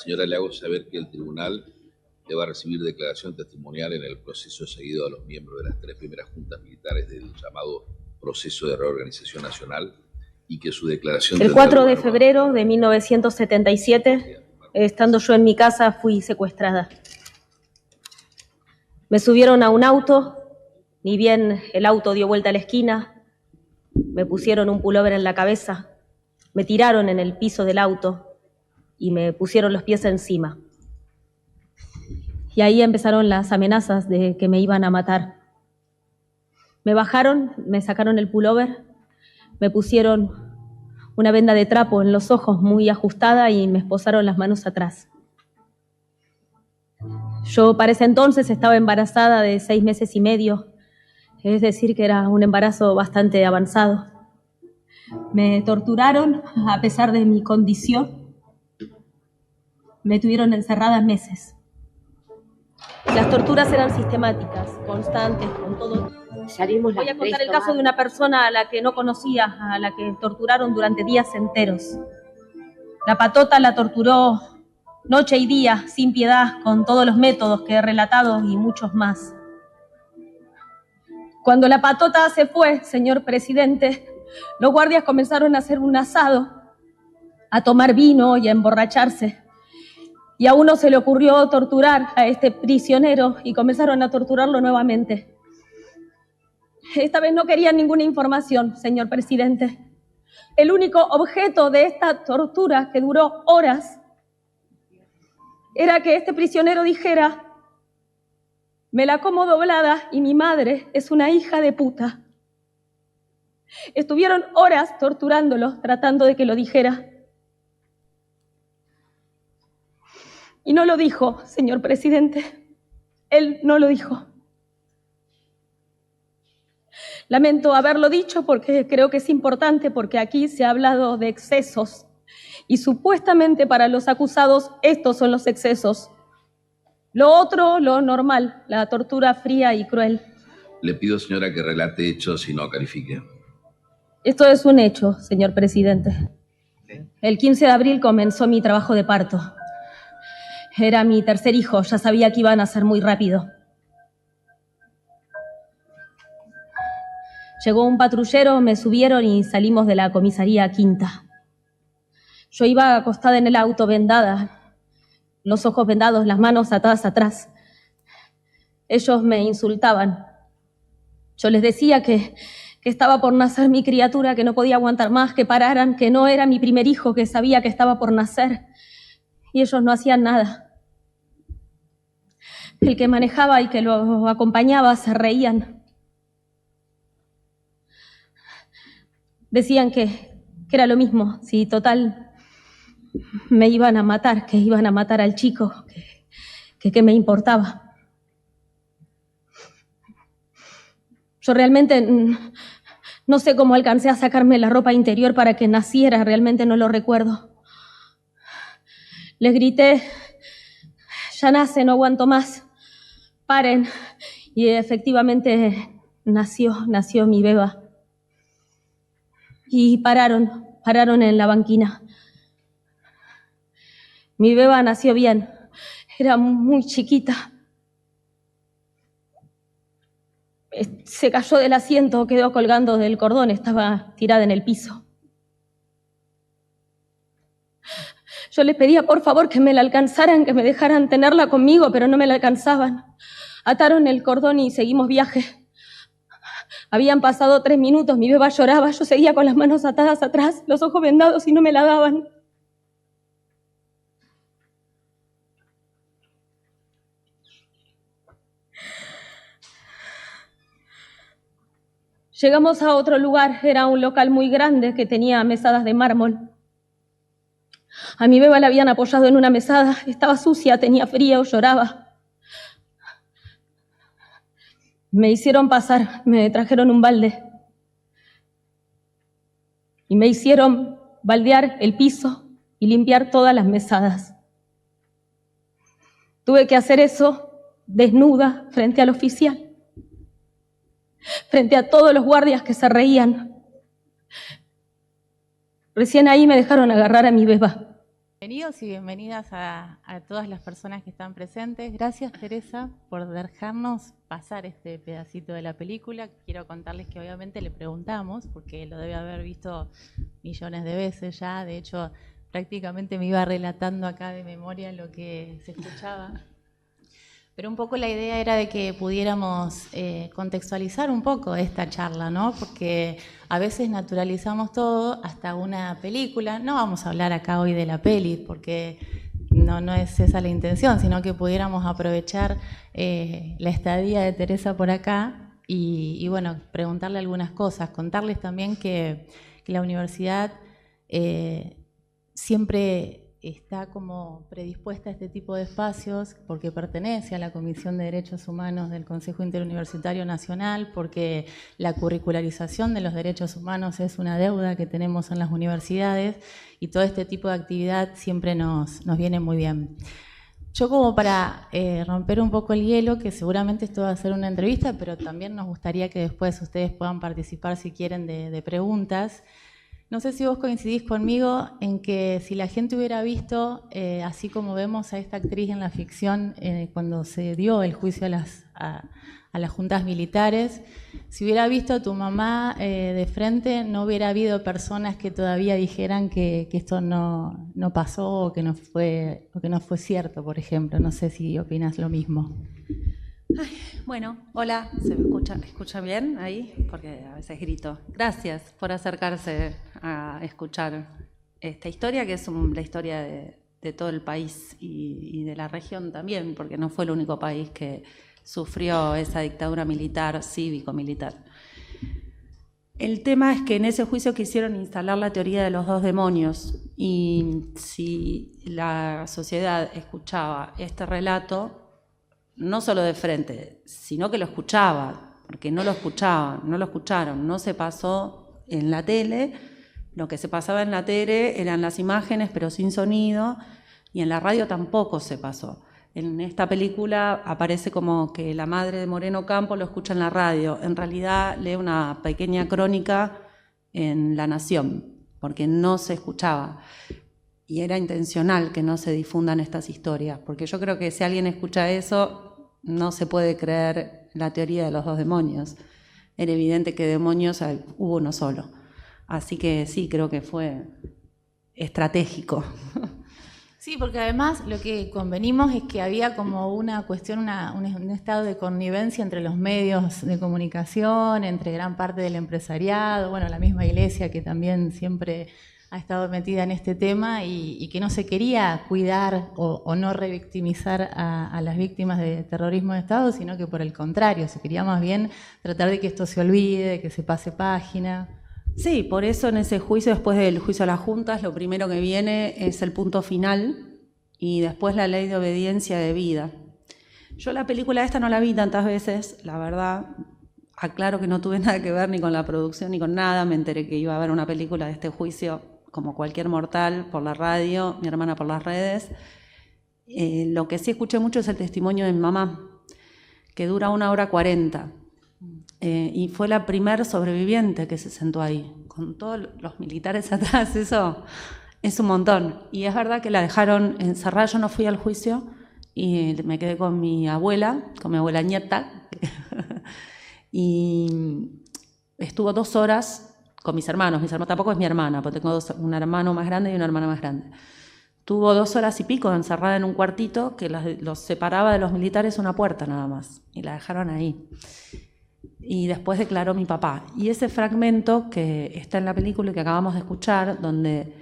Señora, le hago saber que el tribunal le va a recibir declaración testimonial en el proceso seguido a los miembros de las 3 primeras juntas militares del llamado Proceso de Reorganización Nacional y que su declaración... El 4 de febrero de 1977, estando yo en mi casa, fui secuestrada. Me subieron a un auto, ni bien el auto dio vuelta a la esquina, me pusieron un pullover en la cabeza, me tiraron en el piso del auto y me pusieron los pies encima. Y ahí empezaron las amenazas de que me iban a matar. Me bajaron, me sacaron el pullover, me pusieron una venda de trapo en los ojos muy ajustada y me esposaron las manos atrás. Yo para ese entonces estaba embarazada de 6 meses y medio, es decir que era un embarazo bastante avanzado. Me torturaron a pesar de mi condición. Me tuvieron encerrada meses. Las torturas eran sistemáticas, constantes, con todo. Voy a contar el caso de una persona a la que no conocía, a la que torturaron durante días enteros. La patota la torturó noche y día, sin piedad, con todos los métodos que he relatado y muchos más. Cuando la patota se fue, señor presidente, los guardias comenzaron a hacer un asado, a tomar vino y a emborracharse. Y a uno se le ocurrió torturar a este prisionero y comenzaron a torturarlo nuevamente. Esta vez no querían ninguna información, señor presidente. El único objeto de esta tortura, que duró horas, era que este prisionero dijera: me la como doblada y mi madre es una hija de puta. Estuvieron horas torturándolo, tratando de que lo dijera. Y no lo dijo, señor presidente. Él no lo dijo. Lamento haberlo dicho porque creo que es importante, porque aquí se ha hablado de excesos y supuestamente para los acusados estos son los excesos. Lo otro, lo normal, la tortura fría y cruel. Le pido, señora, que relate hechos y no califique. Esto es un hecho, señor presidente. El 15 de abril comenzó mi trabajo de parto. Era mi tercer hijo, ya sabía que iban a ser muy rápido. Llegó un patrullero, me subieron y salimos de la comisaría Quinta. Yo iba acostada en el auto, vendada, los ojos vendados, las manos atadas atrás. Ellos me insultaban. Yo les decía que estaba por nacer mi criatura, que no podía aguantar más, que pararan, que no era mi primer hijo, que sabía que estaba por nacer. Y ellos no hacían nada. El que manejaba y que lo acompañaba se reían. Decían que era lo mismo, si total me iban a matar, que iban a matar al chico, que me importaba. Yo realmente no sé cómo alcancé a sacarme la ropa interior para que naciera, realmente no lo recuerdo. Les grité: ya nace, no aguanto más, paren. Y efectivamente nació mi beba. Y pararon en la banquina. Mi beba nació bien, era muy chiquita. Se cayó del asiento, quedó colgando del cordón, estaba tirada en el piso. Yo les pedía por favor que me la alcanzaran, que me dejaran tenerla conmigo, pero no me la alcanzaban. Ataron el cordón y seguimos viaje. Habían pasado 3 minutos, mi beba lloraba, yo seguía con las manos atadas atrás, los ojos vendados y no me la daban. Llegamos a otro lugar, era un local muy grande que tenía mesadas de mármol. A mi beba la habían apoyado en una mesada, estaba sucia, tenía frío, lloraba. Me hicieron pasar, me trajeron un balde y me hicieron baldear el piso y limpiar todas las mesadas. Tuve que hacer eso desnuda frente al oficial, frente a todos los guardias que se reían. Recién ahí me dejaron agarrar a mi beba. Bienvenidos y bienvenidas a todas las personas que están presentes. Gracias, Teresa, por dejarnos pasar este pedacito de la película. Quiero contarles que obviamente le preguntamos, porque lo debe haber visto millones de veces ya. De hecho, prácticamente me iba relatando acá de memoria lo que se escuchaba. Pero un poco la idea era de que pudiéramos contextualizar un poco esta charla, ¿no? Porque a veces naturalizamos todo hasta una película. No vamos a hablar acá hoy de la peli, porque no es esa la intención, sino que pudiéramos aprovechar la estadía de Teresa por acá y bueno, preguntarle algunas cosas, contarles también que la universidad siempre está como predispuesta a este tipo de espacios porque pertenece a la Comisión de Derechos Humanos del Consejo Interuniversitario Nacional, porque la curricularización de los derechos humanos es una deuda que tenemos en las universidades y todo este tipo de actividad siempre nos viene muy bien. Yo como para romper un poco el hielo, que seguramente esto va a ser una entrevista, pero también nos gustaría que después ustedes puedan participar si quieren de preguntas. No sé si vos coincidís conmigo en que si la gente hubiera visto, así como vemos a esta actriz en la ficción, cuando se dio el juicio a las juntas militares, si hubiera visto a tu mamá de frente, no hubiera habido personas que todavía dijeran que esto no pasó o que no fue cierto, por ejemplo. No sé si opinas lo mismo. Ay, bueno, hola, ¿se me escucha bien ahí? Porque a veces grito. Gracias por acercarse a escuchar esta historia, que es la historia de todo el país y de la región también, porque no fue el único país que sufrió esa dictadura militar, cívico-militar. El tema es que en ese juicio quisieron instalar la teoría de los dos demonios, y si la sociedad escuchaba este relato, no solo de frente, sino que lo escuchaba, porque no lo escucharon, no se pasó en la tele. Lo que se pasaba en la tele eran las imágenes, pero sin sonido, y en la radio tampoco se pasó. En esta película aparece como que la madre de Moreno Campo lo escucha en la radio. En realidad lee una pequeña crónica en La Nación, porque no se escuchaba. Y era intencional que no se difundan estas historias, porque yo creo que si alguien escucha eso, no se puede creer la teoría de los dos demonios. Era evidente que demonios hubo uno solo. Así que sí, creo que fue estratégico. Sí, porque además lo que convenimos es que había como una cuestión, un estado de connivencia entre los medios de comunicación, entre gran parte del empresariado, bueno, la misma Iglesia que también siempre ha estado metida en este tema y que no se quería cuidar o no revictimizar a las víctimas de terrorismo de Estado, sino que por el contrario, se quería más bien tratar de que esto se olvide, que se pase página. Sí, por eso en ese juicio, después del juicio a las juntas, lo primero que viene es el punto final y después la ley de obediencia debida. Yo la película esta no la vi tantas veces, la verdad. Aclaro que no tuve nada que ver ni con la producción ni con nada. Me enteré que iba a haber una película de este juicio como cualquier mortal por la radio, mi hermana por las redes. Lo que sí escuché mucho es el testimonio de mi mamá, que dura 1:40. Y fue la primer sobreviviente que se sentó ahí, con todos los militares atrás. Eso es un montón. Y es verdad que la dejaron encerrada. Yo no fui al juicio y me quedé con mi abuela nieta, y estuvo 2 horas con mis hermanos. Mis hermanos tampoco es mi hermana, porque tengo un hermano más grande y una hermana más grande. Tuvo 2 horas y pico encerrada en un cuartito que los separaba de los militares una puerta nada más, y la dejaron ahí. Y después declaró mi papá. Y ese fragmento que está en la película y que acabamos de escuchar, donde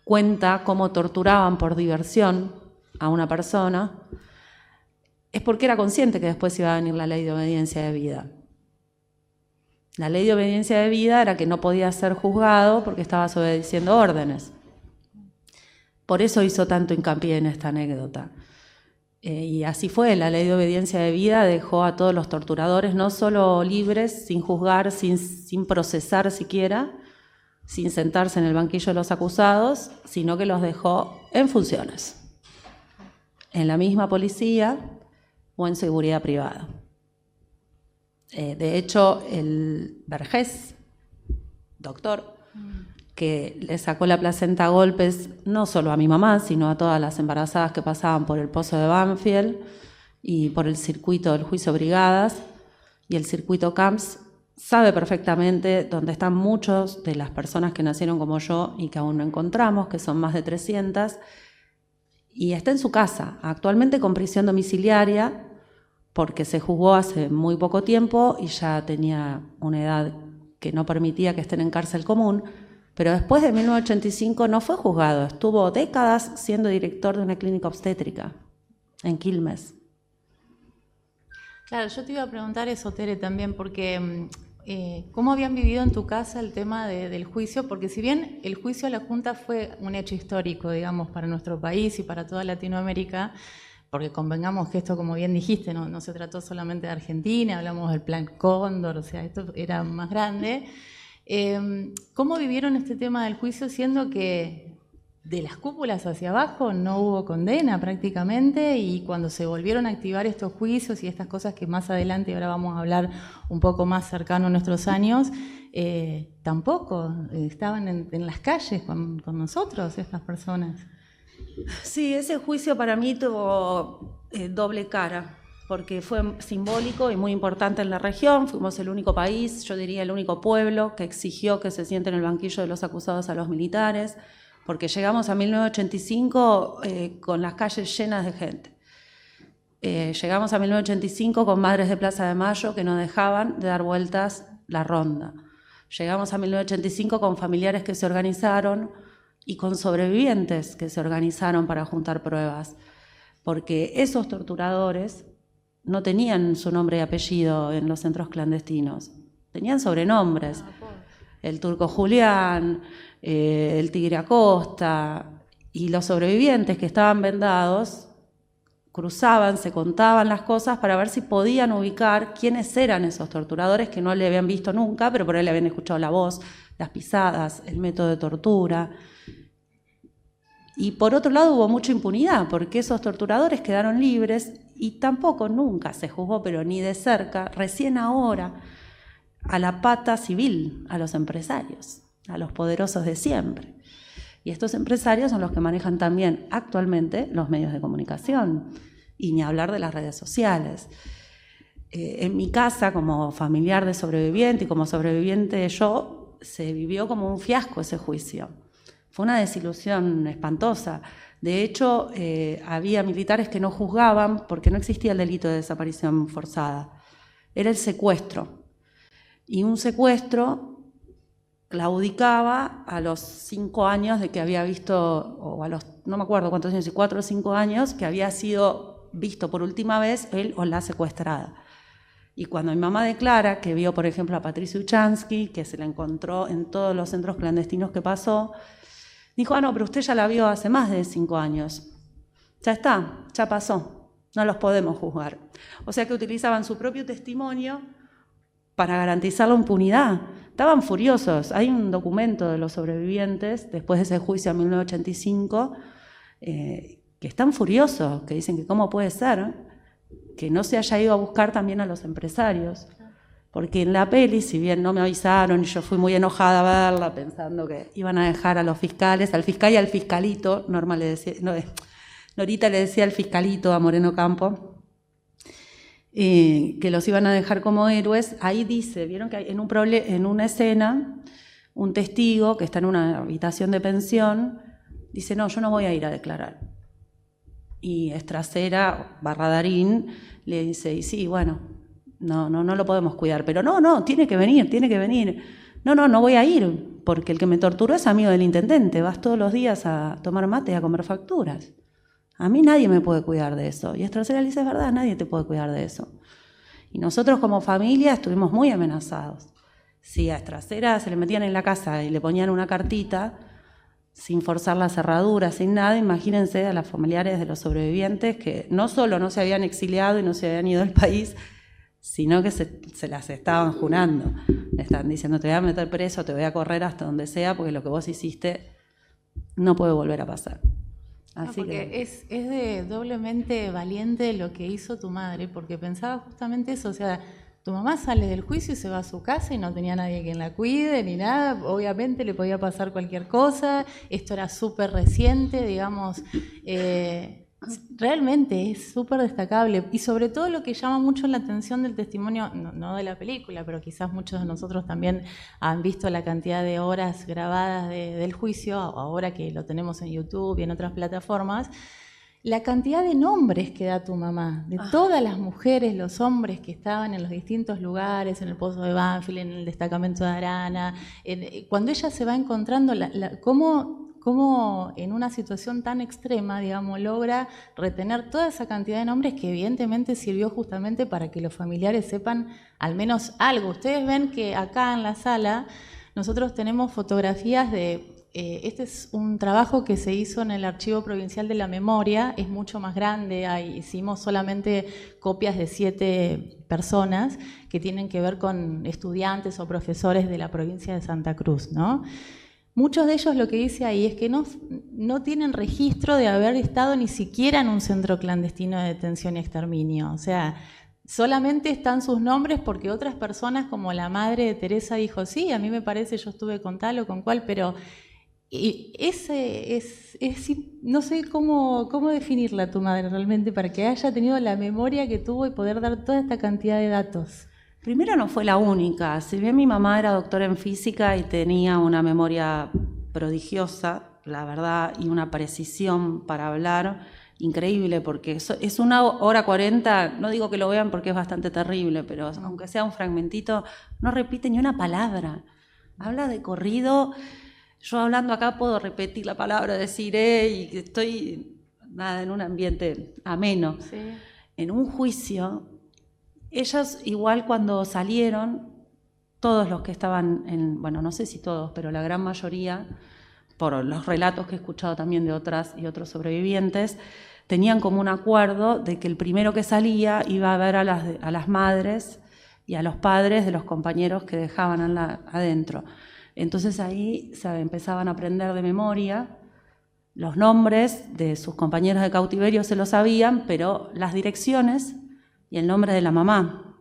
cuenta cómo torturaban por diversión a una persona, es porque era consciente que después iba a venir la ley de obediencia debida. La ley de obediencia debida era que no podía ser juzgado porque estabas obedeciendo órdenes. Por eso hizo tanto hincapié en esta anécdota. Y así fue, la ley de obediencia debida dejó a todos los torturadores no solo libres, sin juzgar, sin procesar siquiera, sin sentarse en el banquillo de los acusados, sino que los dejó en funciones, en la misma policía o en seguridad privada. De hecho, el Vergés, doctor, que le sacó la placenta a golpes no solo a mi mamá, sino a todas las embarazadas que pasaban por el pozo de Banfield y por el circuito del juicio Brigadas y el circuito Camps, sabe perfectamente dónde están muchos de las personas que nacieron como yo y que aún no encontramos, que son más de 300, y está en su casa, actualmente con prisión domiciliaria, porque se juzgó hace muy poco tiempo y ya tenía una edad que no permitía que estén en cárcel común, pero después de 1985 no fue juzgado, estuvo décadas siendo director de una clínica obstétrica en Quilmes. Claro, yo te iba a preguntar eso, Tere, también, porque ¿cómo habían vivido en tu casa el tema del juicio? Porque si bien el juicio a la Junta fue un hecho histórico, digamos, para nuestro país y para toda Latinoamérica, porque convengamos que esto, como bien dijiste, no se trató solamente de Argentina, hablamos del Plan Cóndor, o sea, esto era más grande. ¿Cómo vivieron este tema del juicio, siendo que de las cúpulas hacia abajo no hubo condena prácticamente, y cuando se volvieron a activar estos juicios y estas cosas que más adelante, ahora vamos a hablar un poco más cercano a nuestros años, tampoco estaban en las calles con nosotros estas personas? Sí, ese juicio para mí tuvo doble cara, porque fue simbólico y muy importante en la región. Fuimos el único país, yo diría el único pueblo, que exigió que se sienten en el banquillo de los acusados a los militares, porque llegamos a 1985 con las calles llenas de gente. Llegamos a 1985 con madres de Plaza de Mayo que no dejaban de dar vueltas la ronda. Llegamos a 1985 con familiares que se organizaron y con sobrevivientes que se organizaron para juntar pruebas, porque esos torturadores no tenían su nombre y apellido en los centros clandestinos, tenían sobrenombres. El Turco Julián, el Tigre Acosta, y los sobrevivientes que estaban vendados cruzaban, se contaban las cosas para ver si podían ubicar quiénes eran esos torturadores que no le habían visto nunca, pero por ahí le habían escuchado la voz, las pisadas, el método de tortura. Y por otro lado hubo mucha impunidad, porque esos torturadores quedaron libres y tampoco nunca se juzgó, pero ni de cerca, recién ahora, a la pata civil, a los empresarios, a los poderosos de siempre. Y estos empresarios son los que manejan también actualmente los medios de comunicación, y ni hablar de las redes sociales. En mi casa, como familiar de sobreviviente y como sobreviviente yo, se vivió como un fiasco ese juicio. Fue una desilusión espantosa. De hecho, había militares que no juzgaban porque no existía el delito de desaparición forzada. Era el secuestro. Y un secuestro claudicaba a los 5 años de que había visto, o a los, no me acuerdo cuántos años, 4 o 5 años, que había sido visto por última vez él o la secuestrada. Y cuando mi mamá declara que vio, por ejemplo, a Patricia Uchansky, que se la encontró en todos los centros clandestinos que pasó, dijo, ah, no, pero usted ya la vio hace más de 5 años. Ya está, ya pasó, no los podemos juzgar. O sea que utilizaban su propio testimonio para garantizar la impunidad. Estaban furiosos. Hay un documento de los sobrevivientes, después de ese juicio en 1985, que están furiosos, que dicen que cómo puede ser que no se haya ido a buscar también a los empresarios. Porque en la peli, si bien no me avisaron y yo fui muy enojada a verla pensando que iban a dejar a los fiscales, al fiscal y al fiscalito, Norita le decía al fiscalito, a Moreno Campo, que los iban a dejar como héroes. Ahí dice, vieron que hay en una escena, un testigo que está en una habitación de pensión, dice, no, yo no voy a ir a declarar. Y Estracera, Darín, le dice, y sí, bueno, no lo podemos cuidar, pero no, tiene que venir. No voy a ir, porque el que me torturó es amigo del intendente, vas todos los días a tomar mate y a comer facturas. A mí nadie me puede cuidar de eso. Y Estracera le dice, es verdad, nadie te puede cuidar de eso. Y nosotros como familia estuvimos muy amenazados. Si a Estracera se le metían en la casa y le ponían una cartita, sin forzar la cerradura, sin nada, imagínense a las familiares de los sobrevivientes que no solo no se habían exiliado y no se habían ido del país, sino que se las estaban jurando. Le estaban diciendo, te voy a meter preso, te voy a correr hasta donde sea, porque lo que vos hiciste no puede volver a pasar. Así porque que es de doblemente valiente lo que hizo tu madre, porque pensaba justamente eso, o sea, Tu mamá sale del juicio y se va a su casa y no tenía nadie quien la cuide ni nada. Obviamente le podía pasar cualquier cosa. Esto era súper reciente, digamos. Realmente es súper destacable. Y sobre todo lo que llama mucho la atención del testimonio, no de la película, pero quizás muchos de nosotros también han visto la cantidad de horas grabadas del juicio, ahora que lo tenemos en YouTube y en otras plataformas. La cantidad de nombres que da tu mamá, de todas las mujeres, los hombres que estaban en los distintos lugares, en el Pozo de Banfield, en el destacamento de Arana, cuando ella se va encontrando, cómo en una situación tan extrema, digamos, logra retener toda esa cantidad de nombres que evidentemente sirvió justamente para que los familiares sepan al menos algo. Ustedes ven que acá en la sala nosotros tenemos fotografías de... Este es un trabajo que se hizo en el Archivo Provincial de la Memoria, es mucho más grande, hicimos solamente copias de 7 personas que tienen que ver con estudiantes o profesores de la provincia de Santa Cruz, ¿no? Muchos de ellos lo que dice ahí es que no tienen registro de haber estado ni siquiera en un centro clandestino de detención y exterminio, o sea, solamente están sus nombres porque otras personas como la madre de Teresa dijo, sí, a mí me parece, yo estuve con tal o con cual, pero... Y no sé cómo definirla tu madre realmente para que haya tenido la memoria que tuvo y poder dar toda esta cantidad de datos. Primero no fue la única, si bien mi mamá era doctora en física y tenía una memoria prodigiosa, la verdad, y una precisión para hablar increíble, porque es 1:40, no digo que lo vean porque es bastante terrible, pero aunque sea un fragmentito, no repite ni una palabra, habla de corrido. Yo hablando acá puedo repetir la palabra, decir, y que estoy en un ambiente ameno. Sí. En un juicio, ellas igual cuando salieron, todos los que estaban, bueno, no sé si todos, pero la gran mayoría, por los relatos que he escuchado también de otras y otros sobrevivientes, tenían como un acuerdo de que el primero que salía iba a ver a las madres y a los padres de los compañeros que dejaban adentro. Entonces ahí se empezaban a aprender de memoria, los nombres de sus compañeros de cautiverio se los sabían, pero las direcciones y el nombre de la mamá.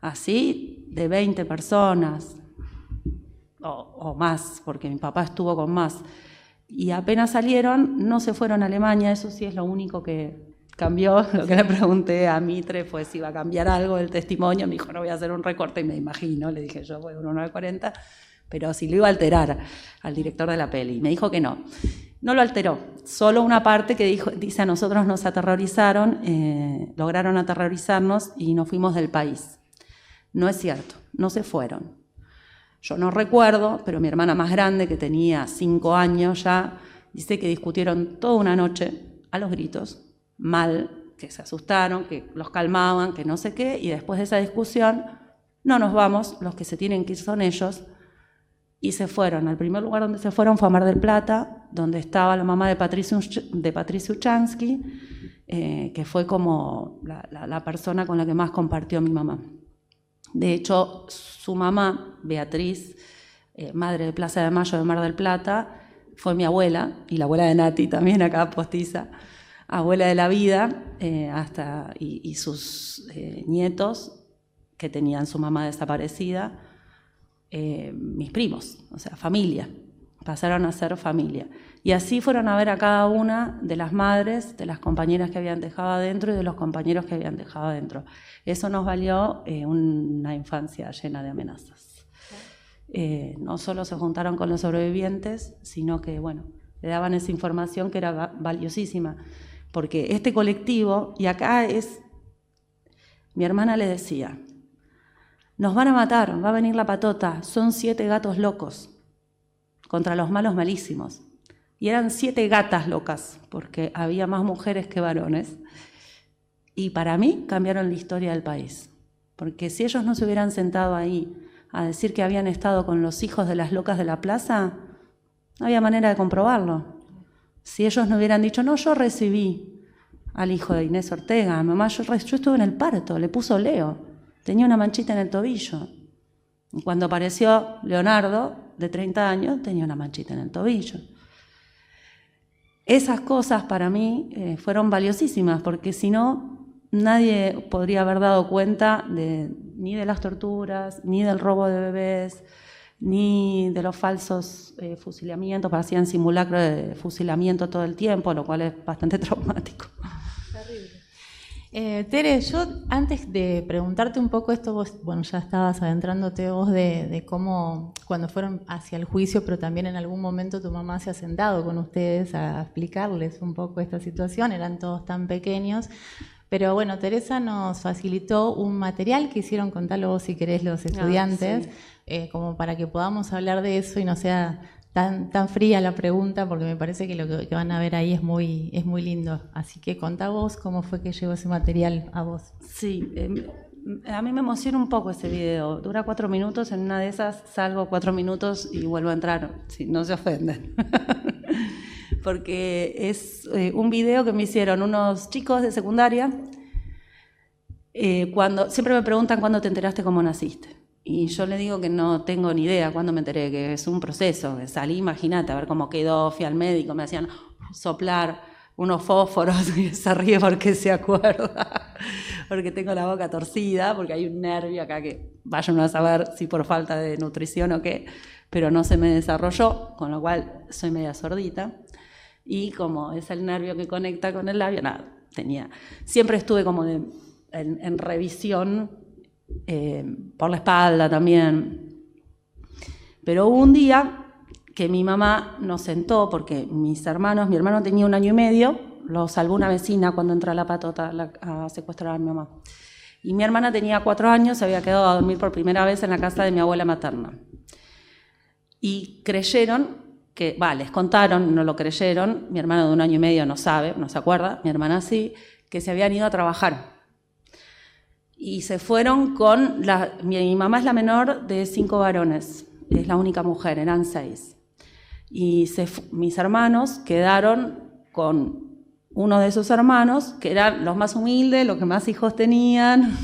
Así de 20 personas o más, porque mi papá estuvo con más. Y apenas salieron, no se fueron a Alemania, eso sí es lo único que cambió. Lo que le pregunté a Mitre fue si iba a cambiar algo el testimonio. Me dijo, no voy a hacer un recorte, y me imagino, le dije yo, voy a 1:40, pero si lo iba a alterar al director de la peli. Me dijo que no. No lo alteró, solo una parte que dice, a nosotros nos aterrorizaron, lograron aterrorizarnos y nos fuimos del país. No es cierto, no se fueron. Yo no recuerdo, pero mi hermana más grande, que tenía 5 años ya, dice que discutieron toda una noche a los gritos, mal, que se asustaron, que los calmaban, que no sé qué, y después de esa discusión, no nos vamos, los que se tienen que ir son ellos, y se fueron. Al primer lugar donde se fueron fue a Mar del Plata, donde estaba la mamá de Patricio Uchansky, que fue como la persona con la que más compartió mi mamá. De hecho, su mamá, Beatriz, madre de Plaza de Mayo de Mar del Plata, fue mi abuela, y la abuela de Nati también acá postiza, abuela de la vida, y sus nietos, que tenían su mamá desaparecida, mis primos, o sea, familia, pasaron a ser familia. Y así fueron a ver a cada una de las madres, de las compañeras que habían dejado adentro y de los compañeros que habían dejado adentro. Eso nos valió una infancia llena de amenazas. No solo se juntaron con los sobrevivientes, sino que, bueno, le daban esa información que era valiosísima, porque este colectivo, y acá mi hermana le decía, nos van a matar, va a venir la patota, son 7 gatos locos contra los malos malísimos. Y eran 7 gatas locas, porque había más mujeres que varones. Y para mí cambiaron la historia del país, porque si ellos no se hubieran sentado ahí a decir que habían estado con los hijos de las locas de la plaza, no había manera de comprobarlo. Si ellos no hubieran dicho, no, yo recibí al hijo de Inés Ortega, mamá, yo estuve en el parto, le puso Leo. Tenía una manchita en el tobillo. Y cuando apareció Leonardo, de 30 años, tenía una manchita en el tobillo. Esas cosas para mí fueron valiosísimas, porque si no, nadie podría haber dado cuenta ni de las torturas, ni del robo de bebés, ni de los falsos fusilamientos, hacían simulacro de fusilamiento todo el tiempo, lo cual es bastante traumático. Tere, yo antes de preguntarte un poco esto, vos, bueno, ya estabas adentrándote vos de cómo, cuando fueron hacia el juicio, pero también en algún momento tu mamá se ha sentado con ustedes a explicarles un poco esta situación, eran todos tan pequeños, pero bueno, Teresa nos facilitó un material que hicieron, contalo vos si querés los estudiantes, sí. Como para que podamos hablar de eso y no sea tan fría la pregunta, porque me parece que lo que van a ver ahí es muy lindo. Así que contá vos cómo fue que llegó ese material a vos. Sí, a mí me emociona un poco ese video. Dura 4 minutos, en una de esas salgo 4 minutos y vuelvo a entrar, si no se ofenden. Porque es un video que me hicieron unos chicos de secundaria. Siempre me preguntan cuándo te enteraste cómo naciste. Y yo le digo que no tengo ni idea cuándo me enteré, que es un proceso. Salí, imagínate, a ver cómo quedó, fui al médico, me hacían soplar unos fósforos y se ríe porque se acuerda, porque tengo la boca torcida, porque hay un nervio acá que vayan a saber si por falta de nutrición o qué, pero no se me desarrolló, con lo cual soy media sordita. Y como es el nervio que conecta con el labio, nada, siempre estuve como en revisión, por la espalda también. Pero hubo un día que mi mamá nos sentó, porque mi hermano tenía 1 año y medio, lo salvó una vecina cuando entró a la patota a secuestrar a mi mamá. Y mi hermana tenía 4 años, se había quedado a dormir por primera vez en la casa de mi abuela materna. Y creyeron les contaron, no lo creyeron, mi hermano de 1 año y medio no sabe, no se acuerda, mi hermana sí, que se habían ido a trabajar. Y se fueron mi mamá es la menor de 5 varones, es la única mujer, eran 6. Y mis hermanos quedaron con uno de sus hermanos, que eran los más humildes, los que más hijos tenían,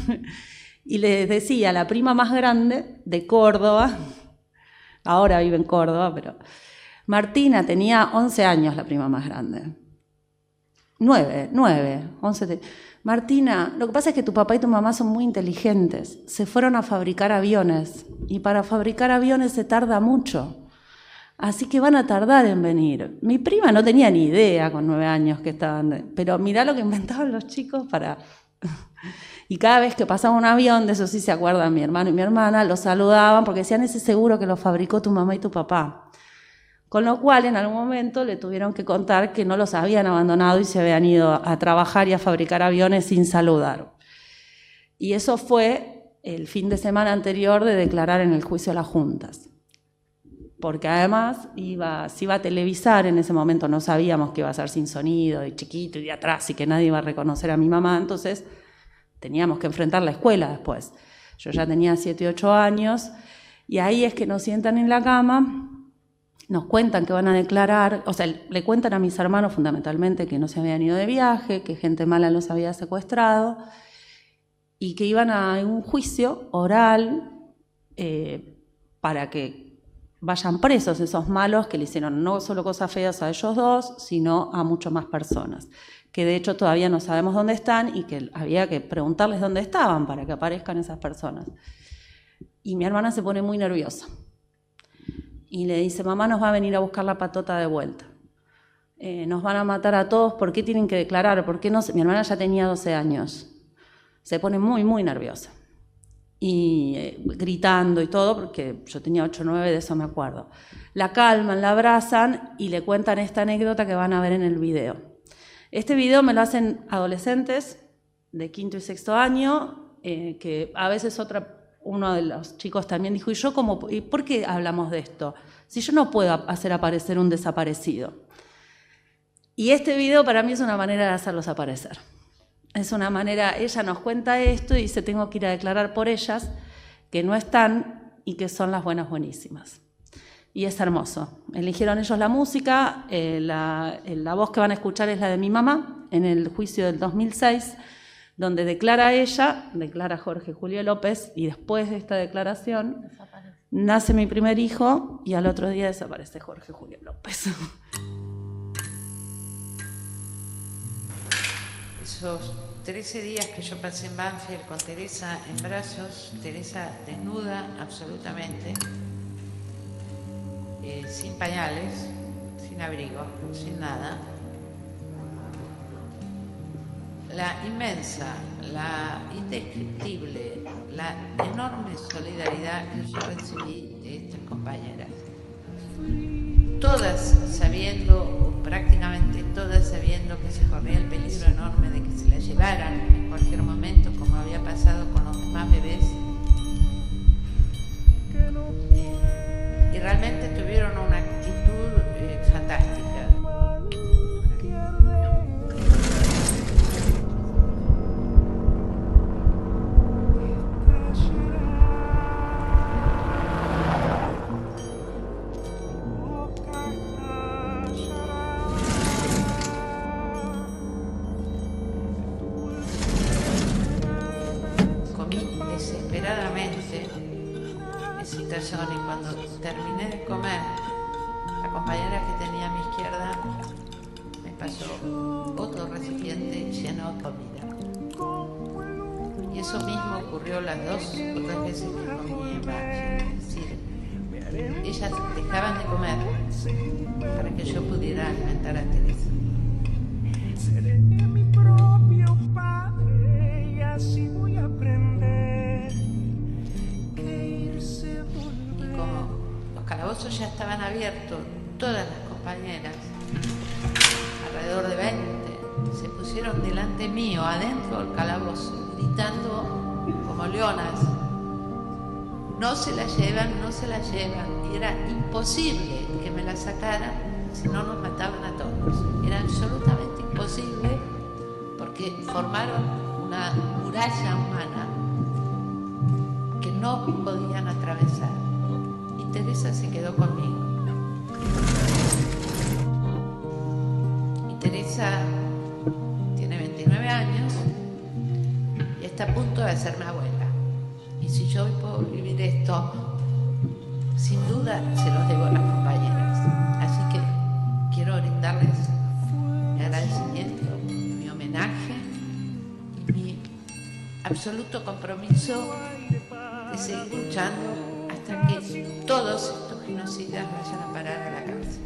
y les decía, la prima más grande de Córdoba, ahora vive en Córdoba, pero Martina tenía 11 años, la prima más grande. 11. Martina, lo que pasa es que tu papá y tu mamá son muy inteligentes. Se fueron a fabricar aviones. Y para fabricar aviones se tarda mucho. Así que van a tardar en venir. Mi prima no tenía ni idea con 9 años que estaban. Pero mirá lo que inventaban los chicos para... Y cada vez que pasaba un avión, de eso sí se acuerdan mi hermano y mi hermana, los saludaban porque decían, ese seguro que lo fabricó tu mamá y tu papá. Con lo cual, en algún momento le tuvieron que contar que no los habían abandonado y se habían ido a trabajar y a fabricar aviones sin saludar. Y eso fue el fin de semana anterior de declarar en el juicio a las juntas. Porque además se iba a televisar, en ese momento no sabíamos que iba a ser sin sonido, y chiquito y de atrás, y que nadie iba a reconocer a mi mamá, entonces teníamos que enfrentar la escuela después. Yo ya tenía 7, 8 años, y ahí es que nos sientan en la cama. Nos cuentan que van a declarar, o sea, le cuentan a mis hermanos fundamentalmente que no se habían ido de viaje, que gente mala los había secuestrado y que iban a un juicio oral para que vayan presos esos malos que le hicieron no solo cosas feas a ellos dos, sino a muchas más personas, que de hecho todavía no sabemos dónde están y que había que preguntarles dónde estaban para que aparezcan esas personas. Y mi hermana se pone muy nerviosa. Y le dice, mamá nos va a venir a buscar la patota de vuelta. Nos van a matar a todos, ¿por qué tienen que declarar? ¿Por qué no? Mi hermana ya tenía 12 años. Se pone muy, muy nerviosa. Y gritando y todo, porque yo tenía 8 o 9, de eso me acuerdo. La calman, la abrazan y le cuentan esta anécdota que van a ver en el video. Este video me lo hacen adolescentes de 5º y 6º año, que a veces uno de los chicos también dijo, ¿y por qué hablamos de esto? Si yo no puedo hacer aparecer un desaparecido. Y este video para mí es una manera de hacerlos aparecer. Es una manera, ella nos cuenta esto y dice, tengo que ir a declarar por ellas, que no están y que son las buenas buenísimas. Y es hermoso. Eligieron ellos la música, la voz que van a escuchar es la de mi mamá, en el juicio del 2006, donde declara ella, declara Jorge Julio López, y después de esta declaración nace mi primer hijo y al otro día desaparece Jorge Julio López. esos 13 días que yo pasé en Banfield con Teresa en brazos, Teresa desnuda absolutamente, sin pañales, sin abrigo, sin nada. La inmensa, la indescriptible, la enorme solidaridad que yo recibí de estas compañeras. Todas sabiendo, o prácticamente todas sabiendo que se corría el peligro enorme de que se la llevaran en cualquier momento, como había pasado con los demás bebés. Y realmente tuvieron una actitud fantástica. Y cuando terminé de comer, la compañera que tenía a mi izquierda me pasó otro recipiente lleno de comida. Y eso mismo ocurrió las dos otras veces que comí en Banfield. Es decir, ellas dejaban de comer para que yo pudiera alimentar a Teresa. Seré mi propio padre y así voy a aprender que irse. Como los calabozos ya estaban abiertos, todas las compañeras, alrededor de 20, se pusieron delante mío, adentro del calabozo, gritando como leonas: no se la llevan, no se la llevan. Y era imposible que me la sacaran, si no nos mataban a todos. Era absolutamente imposible, porque formaron una muralla humana que no podían atravesar. Teresa se quedó conmigo. Y Teresa tiene 29 años y está a punto de ser mi abuela. Y si yo hoy puedo vivir esto, sin duda se los debo a las compañeras. Así que quiero brindarles mi agradecimiento, mi homenaje y mi absoluto compromiso de seguir luchando hasta que todos estos genocidas vayan a parar a la cárcel.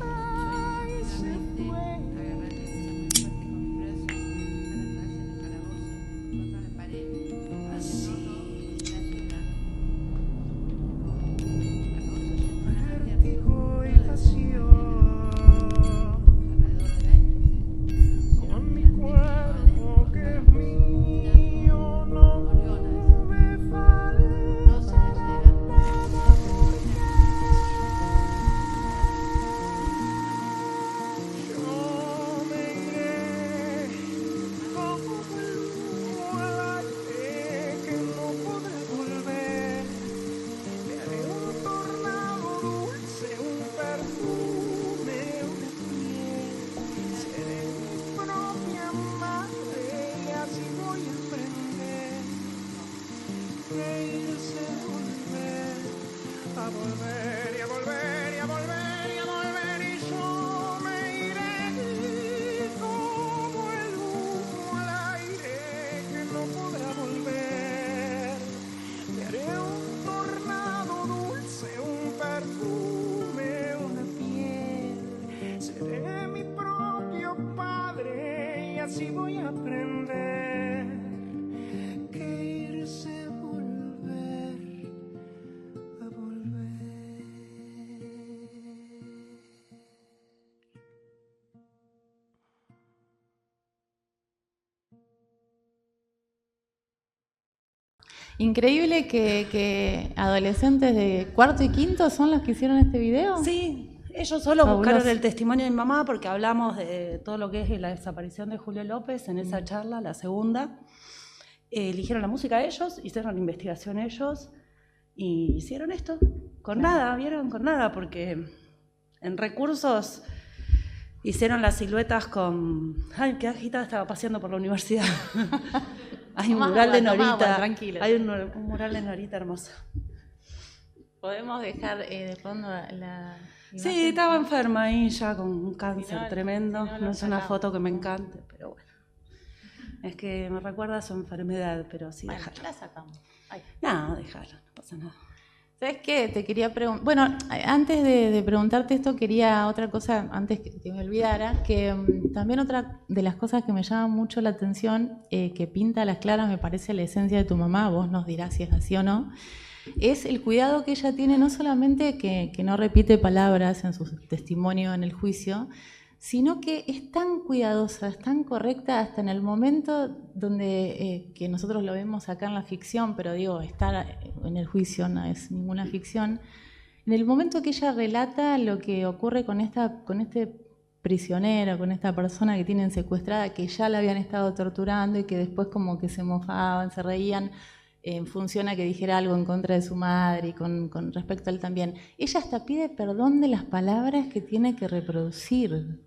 Así voy a aprender que irse volver a volver. Increíble que adolescentes de cuarto y quinto son los que hicieron este video. Sí. Ellos solo Fabuloso. buscaron el testimonio de mi mamá porque hablamos de todo lo que es la desaparición de Julio López en esa charla, la segunda. Eligieron la música ellos, hicieron la investigación ellos y hicieron esto con nada, ¿vieron? Con nada, porque en recursos hicieron las siluetas con... Ay, qué agitada, estaba paseando por la universidad. Hay un mural de Norita. Hay un mural de Norita hermoso. Podemos dejar de fondo la... Sí, estaba enferma ahí ya con un cáncer no, tremendo. no No es una sacamos. foto que me encante, pero bueno. Es que me recuerda a su enfermedad, pero sí, Bueno, déjalo. la sacamos. Ay. No, déjalo, no pasa nada. ¿Sabes qué? Te quería preguntar. Bueno, antes de preguntarte esto, quería otra cosa, antes que me olvidara, que también otra de las cosas que me llama mucho la atención, que pinta a las claras, me parece la esencia de tu mamá, vos nos dirás si es así o no, es el cuidado que ella tiene, no solamente que no repite palabras en su testimonio en el juicio, sino que es tan cuidadosa, es tan correcta hasta en el momento donde, que nosotros lo vemos acá en la ficción, pero digo, estar en el juicio no es ninguna ficción, en el momento que ella relata lo que ocurre con este prisionero, con esta persona que tienen secuestrada, que ya la habían estado torturando y que después como que se mofaban, se reían, en función a que dijera algo en contra de su madre y con respecto a él también. Ella hasta pide perdón de las palabras que tiene que reproducir,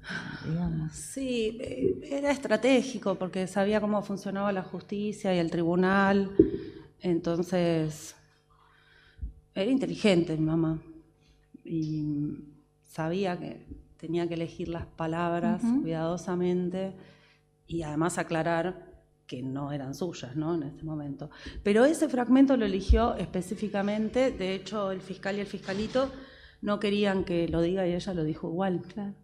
digamos. Sí, era estratégico porque sabía cómo funcionaba la justicia y el tribunal, entonces era inteligente mi mamá y sabía que tenía que elegir las palabras cuidadosamente y además aclarar que no eran suyas, ¿no? En ese momento. Pero ese fragmento lo eligió específicamente, de hecho el fiscal y el fiscalito no querían que lo diga y ella lo dijo igual, Claro.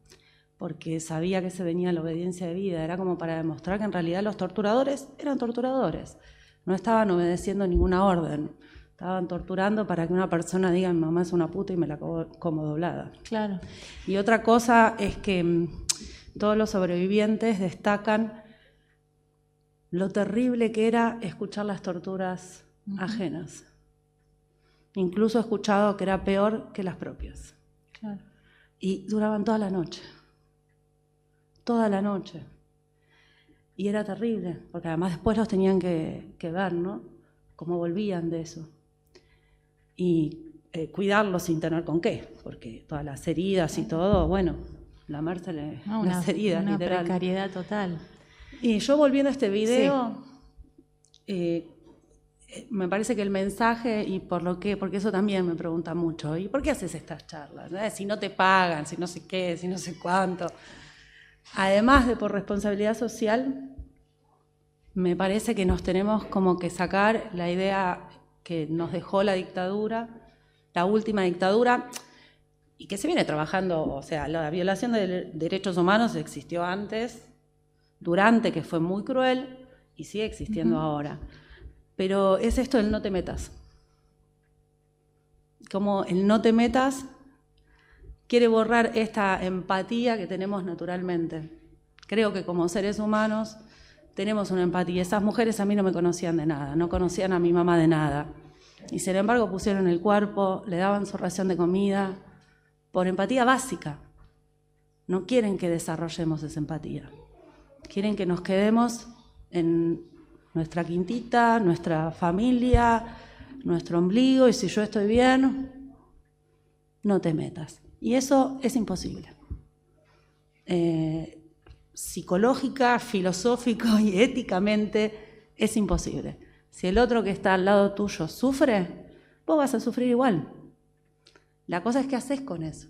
porque sabía que se venía la obediencia de vida, era como para demostrar que en realidad los torturadores eran torturadores, no estaban obedeciendo ninguna orden, estaban torturando para que una persona diga mi mamá es una puta y me la como doblada. Claro. Y otra cosa es que todos los sobrevivientes destacan lo terrible que era escuchar las torturas ajenas. Incluso he escuchado que era peor que las propias. Claro. Y duraban toda la noche. Toda la noche. Y era terrible, porque además después los tenían que ver, ¿no? Cómo volvían de eso. Y cuidarlos sin tener con qué, porque todas las heridas y todo, bueno, lamérsele las heridas, una literal. precariedad total. Y yo volviendo a este video, me parece que el mensaje, y porque eso también me pregunta mucho, ¿y por qué haces estas charlas? Si no te pagan, si no sé qué, si no sé cuánto. Además de por responsabilidad social, me parece que nos tenemos como que sacar la idea que nos dejó la dictadura, la última dictadura, y que se viene trabajando, o sea, la violación de derechos humanos existió antes, durante, que fue muy cruel, y sigue existiendo ahora. Pero es esto del no te metas. Como el no te metas quiere borrar esta empatía que tenemos naturalmente. Creo que como seres humanos tenemos una empatía. Esas mujeres a mí no me conocían de nada, no conocían a mi mamá de nada. Y sin embargo pusieron el cuerpo, le daban su ración de comida, por empatía básica. No quieren que desarrollemos esa empatía. Quieren que nos quedemos en nuestra quintita, nuestra familia, nuestro ombligo, y si yo estoy bien, no te metas. Y eso es imposible. Psicológica, filosófico y éticamente es imposible. Si el otro que está al lado tuyo sufre, vos vas a sufrir igual. La cosa es qué haces con eso.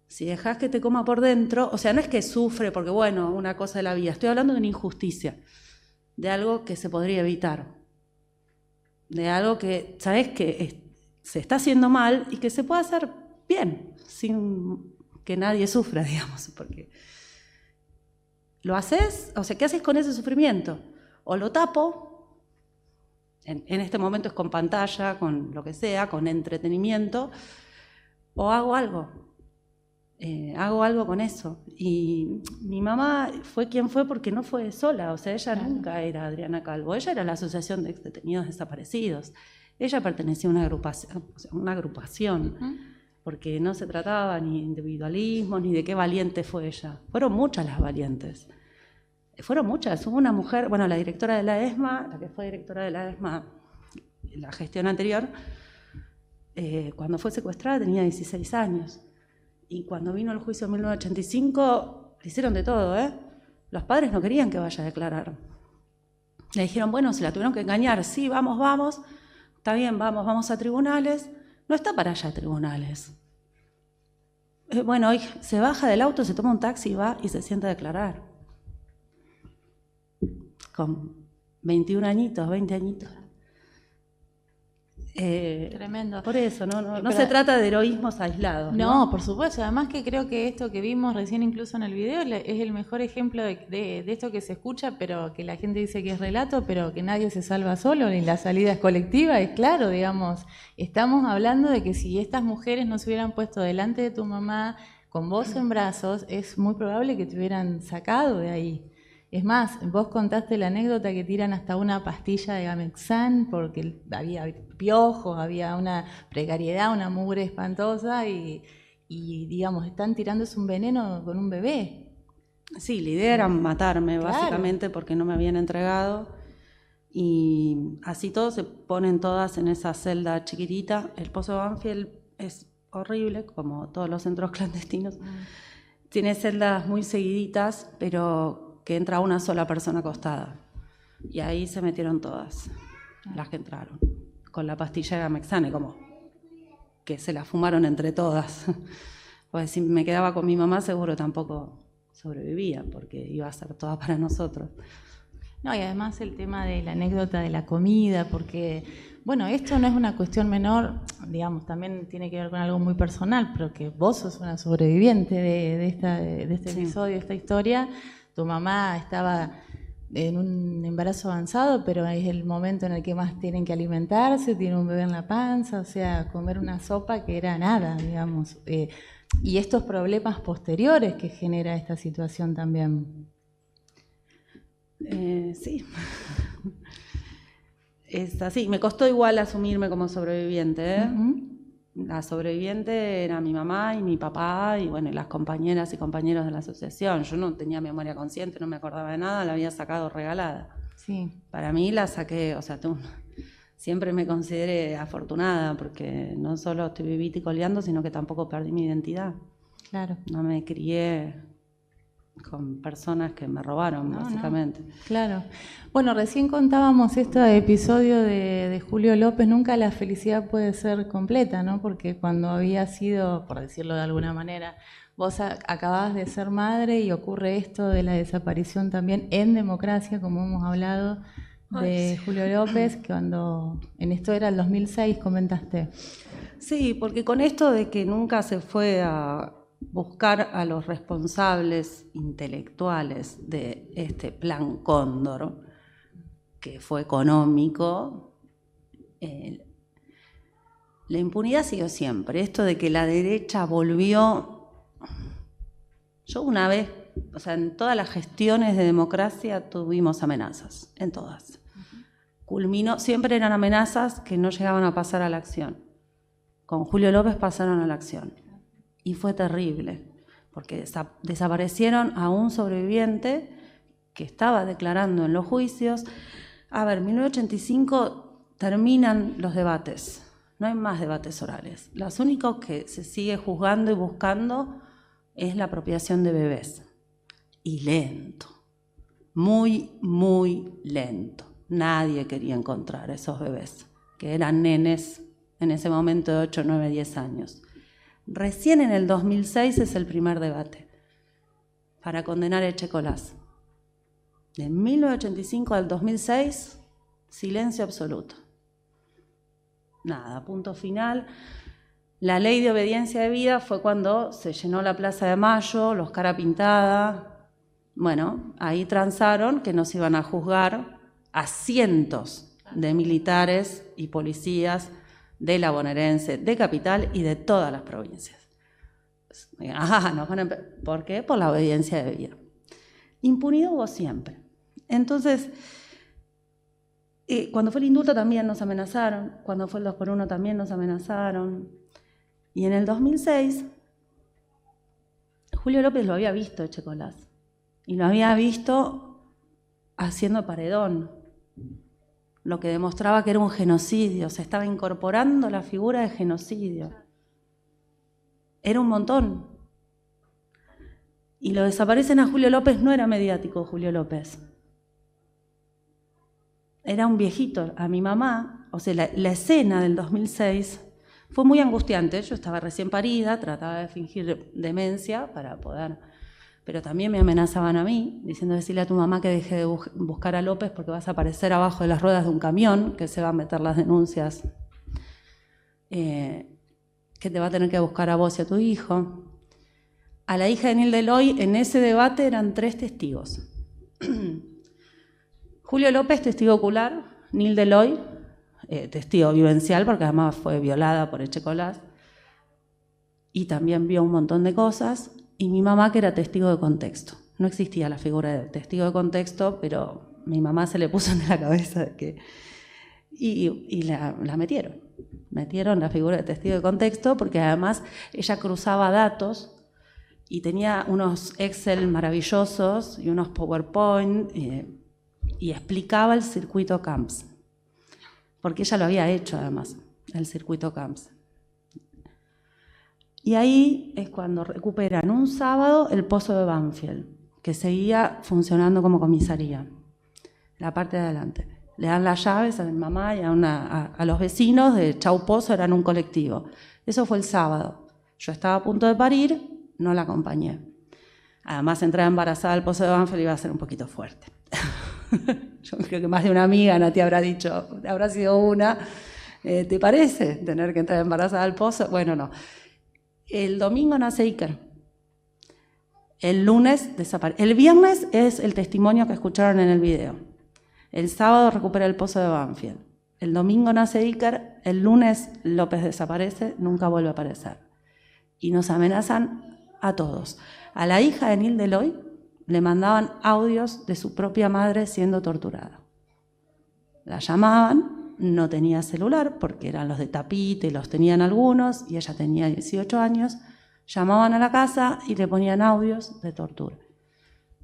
Si dejás que te coma por dentro, o sea, no es que sufre porque, bueno, una cosa de la vida, estoy hablando de una injusticia, de algo que se podría evitar, de algo que, sabés que se está haciendo mal y que se puede hacer bien, sin que nadie sufra, digamos, porque lo haces, o sea, ¿qué haces con ese sufrimiento? O lo tapo, en este momento es con pantalla, con lo que sea, con entretenimiento, o hago algo. Hago algo con eso. Y mi mamá fue quien fue porque no fue sola, o sea, ella nunca era Adriana Calvo, ella era la Asociación de Exdetenidos Desaparecidos. Ella pertenecía a una agrupación, porque no se trataba ni de individualismo, ni de qué valiente fue ella. Fueron muchas las valientes. Fueron muchas. Hubo una mujer, bueno, la directora de la ESMA, la que fue directora de la ESMA en la gestión anterior, cuando fue secuestrada tenía 16 años. Y cuando vino el juicio en 1985, le hicieron de todo, ¿eh? Los padres no querían que vaya a declarar. Le dijeron, bueno, se la tuvieron que engañar. Sí, vamos, está bien, vamos a tribunales. No está para allá tribunales. Bueno, se baja del auto, se toma un taxi, va y se sienta a declarar. con 21 añitos, 20 añitos. Tremendo. Por eso, no Pero- se trata de heroísmos aislados. No, por supuesto. Además que creo que esto que vimos recién incluso en el video es el mejor ejemplo de esto que se escucha, pero que la gente dice que es relato, pero que nadie se salva solo, ni la salida es colectiva. Es claro, digamos, estamos hablando de que si estas mujeres no se hubieran puesto delante de tu mamá con vos en brazos, es muy probable que te hubieran sacado de ahí. Es más, vos contaste la anécdota que tiran hasta una pastilla de Gamexan porque había piojos, había una precariedad, una mugre espantosa y digamos, están tirándose un veneno con un bebé. Sí, la idea era matarme, Claro. básicamente, porque no me habían entregado. Y así todos se ponen todas en esa celda chiquitita. El Pozo de Banfield es horrible, como todos los centros clandestinos. Tiene celdas muy seguiditas, pero que entra una sola persona acostada. Y ahí se metieron todas, las que entraron, con la pastilla de Gamexane, como que se la fumaron entre todas. Pues si me quedaba con mi mamá, seguro tampoco sobrevivía, porque iba a ser toda para nosotros. No, y además el tema de la anécdota de la comida, porque, bueno, esto no es una cuestión menor, digamos, también tiene que ver con algo muy personal, pero que vos sos una sobreviviente de este Sí. episodio, de esta historia. Tu mamá estaba en un embarazo avanzado, pero es el momento en el que más tienen que alimentarse, tiene un bebé en la panza, o sea, comer una sopa que era nada, digamos. Y estos problemas posteriores que genera esta situación también. Sí. Es así. Me costó igual asumirme como sobreviviente, ¿eh? Ujú. La sobreviviente era mi mamá y mi papá y bueno, y las compañeras y compañeros de la asociación. Yo no tenía memoria consciente, no me acordaba de nada, la había sacado regalada. Sí. Para mí la saqué, o sea, siempre me consideré afortunada porque no solo estoy vivita y coleando, sino que tampoco perdí mi identidad. Claro. No me crié con personas que me robaron, No, básicamente. Claro. Bueno, recién contábamos este episodio de Julio López, nunca la felicidad puede ser completa, ¿no? Porque cuando había sido, por decirlo de alguna manera, vos acababas de ser madre y ocurre esto de la desaparición también en democracia, como hemos hablado, de Julio López, cuando en esto era el 2006, comentaste. Sí, porque con esto de que nunca se fue a buscar a los responsables intelectuales de este plan Cóndor, que fue económico, la impunidad siguió siempre. Esto de que la derecha volvió... Yo una vez, o sea, en todas las gestiones de democracia tuvimos amenazas, en todas. Culminó, siempre eran amenazas que no llegaban a pasar a la acción. Con Julio López pasaron a la acción. Y fue terrible, porque desaparecieron a un sobreviviente que estaba declarando en los juicios. A ver, en 1985 terminan los debates, no hay más debates orales. Los únicos que se sigue juzgando y buscando es la apropiación de bebés. Y lento, muy, muy lento. Nadie quería encontrar a esos bebés, que eran nenes en ese momento de 8, 9, 10 años. Recién en el 2006 es el primer debate para condenar a Echecolás. De 1985 al 2006, silencio absoluto. Nada, punto final. La ley de obediencia de vida fue cuando se llenó la Plaza de Mayo, los cara pintada. Bueno, ahí transaron que nos iban a juzgar a cientos de militares y policías de la bonaerense, de Capital y de todas las provincias. Nos van a ¿por qué? Por la obediencia de vida. Impunidad hubo siempre. Entonces, cuando fue el indulto también nos amenazaron, cuando fue el 2x1 también nos amenazaron. Y en el 2006, Julio López lo había visto Echecolás, y lo había visto haciendo paredón, lo que demostraba que era un genocidio, se estaba incorporando la figura de genocidio. Era un montón. Y lo desaparecen a Julio López, no era mediático Julio López. Era un viejito. A mi mamá, o sea, la escena del 2006 fue muy angustiante. Yo estaba recién parida, trataba de fingir demencia para poder pero también me amenazaban a mí, diciendo: decirle a tu mamá que deje de buscar a López porque vas a aparecer abajo de las ruedas de un camión, que se va a meter las denuncias, que te va a tener que buscar a vos y a tu hijo. A la hija de Nilde Eloy, en ese debate eran 3 testigos. Julio López, testigo ocular; Nilde Eloy, testigo vivencial, porque además fue violada por Echecolás, y también vio un montón de cosas; y mi mamá, que era testigo de contexto. No existía la figura de testigo de contexto, pero mi mamá se le puso en la cabeza de que... Y la metieron. Metieron la figura de testigo de contexto porque además ella cruzaba datos y tenía unos Excel maravillosos y unos PowerPoint y explicaba el circuito CAMPS. Porque ella lo había hecho además, el circuito CAMPS. Y ahí es cuando recuperan un sábado el pozo de Banfield, que seguía funcionando como comisaría, la parte de adelante. Le dan las llaves a mi mamá y a los vecinos de Chau Pozo, eran un colectivo. Eso fue el sábado. Yo estaba a punto de parir, no la acompañé. Además, entrar embarazada al pozo de Banfield iba a ser un poquito fuerte. Yo creo que más de una amiga, Nati, habrá dicho, habrá sido una, ¿te parece tener que entrar embarazada al pozo? Bueno, no. El domingo nace Iker. El lunes desaparece. El viernes es el testimonio que escucharon en el video. El sábado recupera el pozo de Banfield. El domingo nace Iker. El lunes López desaparece, nunca vuelve a aparecer. Y nos amenazan a todos. A la hija de Nilde Eloy le mandaban audios de su propia madre siendo torturada. La llamaban. No tenía celular porque eran los de tapite, los tenían algunos, y ella tenía 18 años. Llamaban a la casa y le ponían audios de tortura.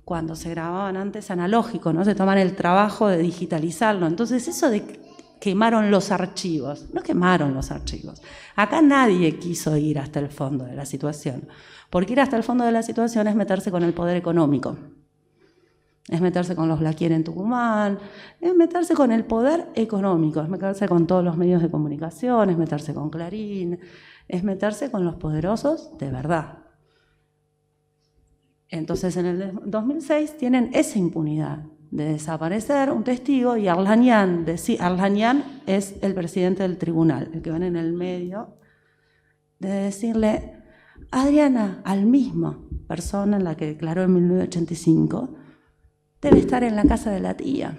Cuando se grababan antes analógico, ¿no? Se toman el trabajo de digitalizarlo. Entonces eso de quemaron los archivos, no quemaron los archivos. Acá nadie quiso ir hasta el fondo de la situación, porque ir hasta el fondo de la situación es meterse con el poder económico. Es meterse con los Blaquier en Tucumán, es meterse con el poder económico, es meterse con todos los medios de comunicación, es meterse con Clarín, es meterse con los poderosos de verdad. Entonces, en el 2006 tienen esa impunidad de desaparecer un testigo y Arlanian es el presidente del tribunal, el que ven en el medio, de decirle: Adriana, al mismo persona en la que declaró en 1985, debe estar en la casa de la tía.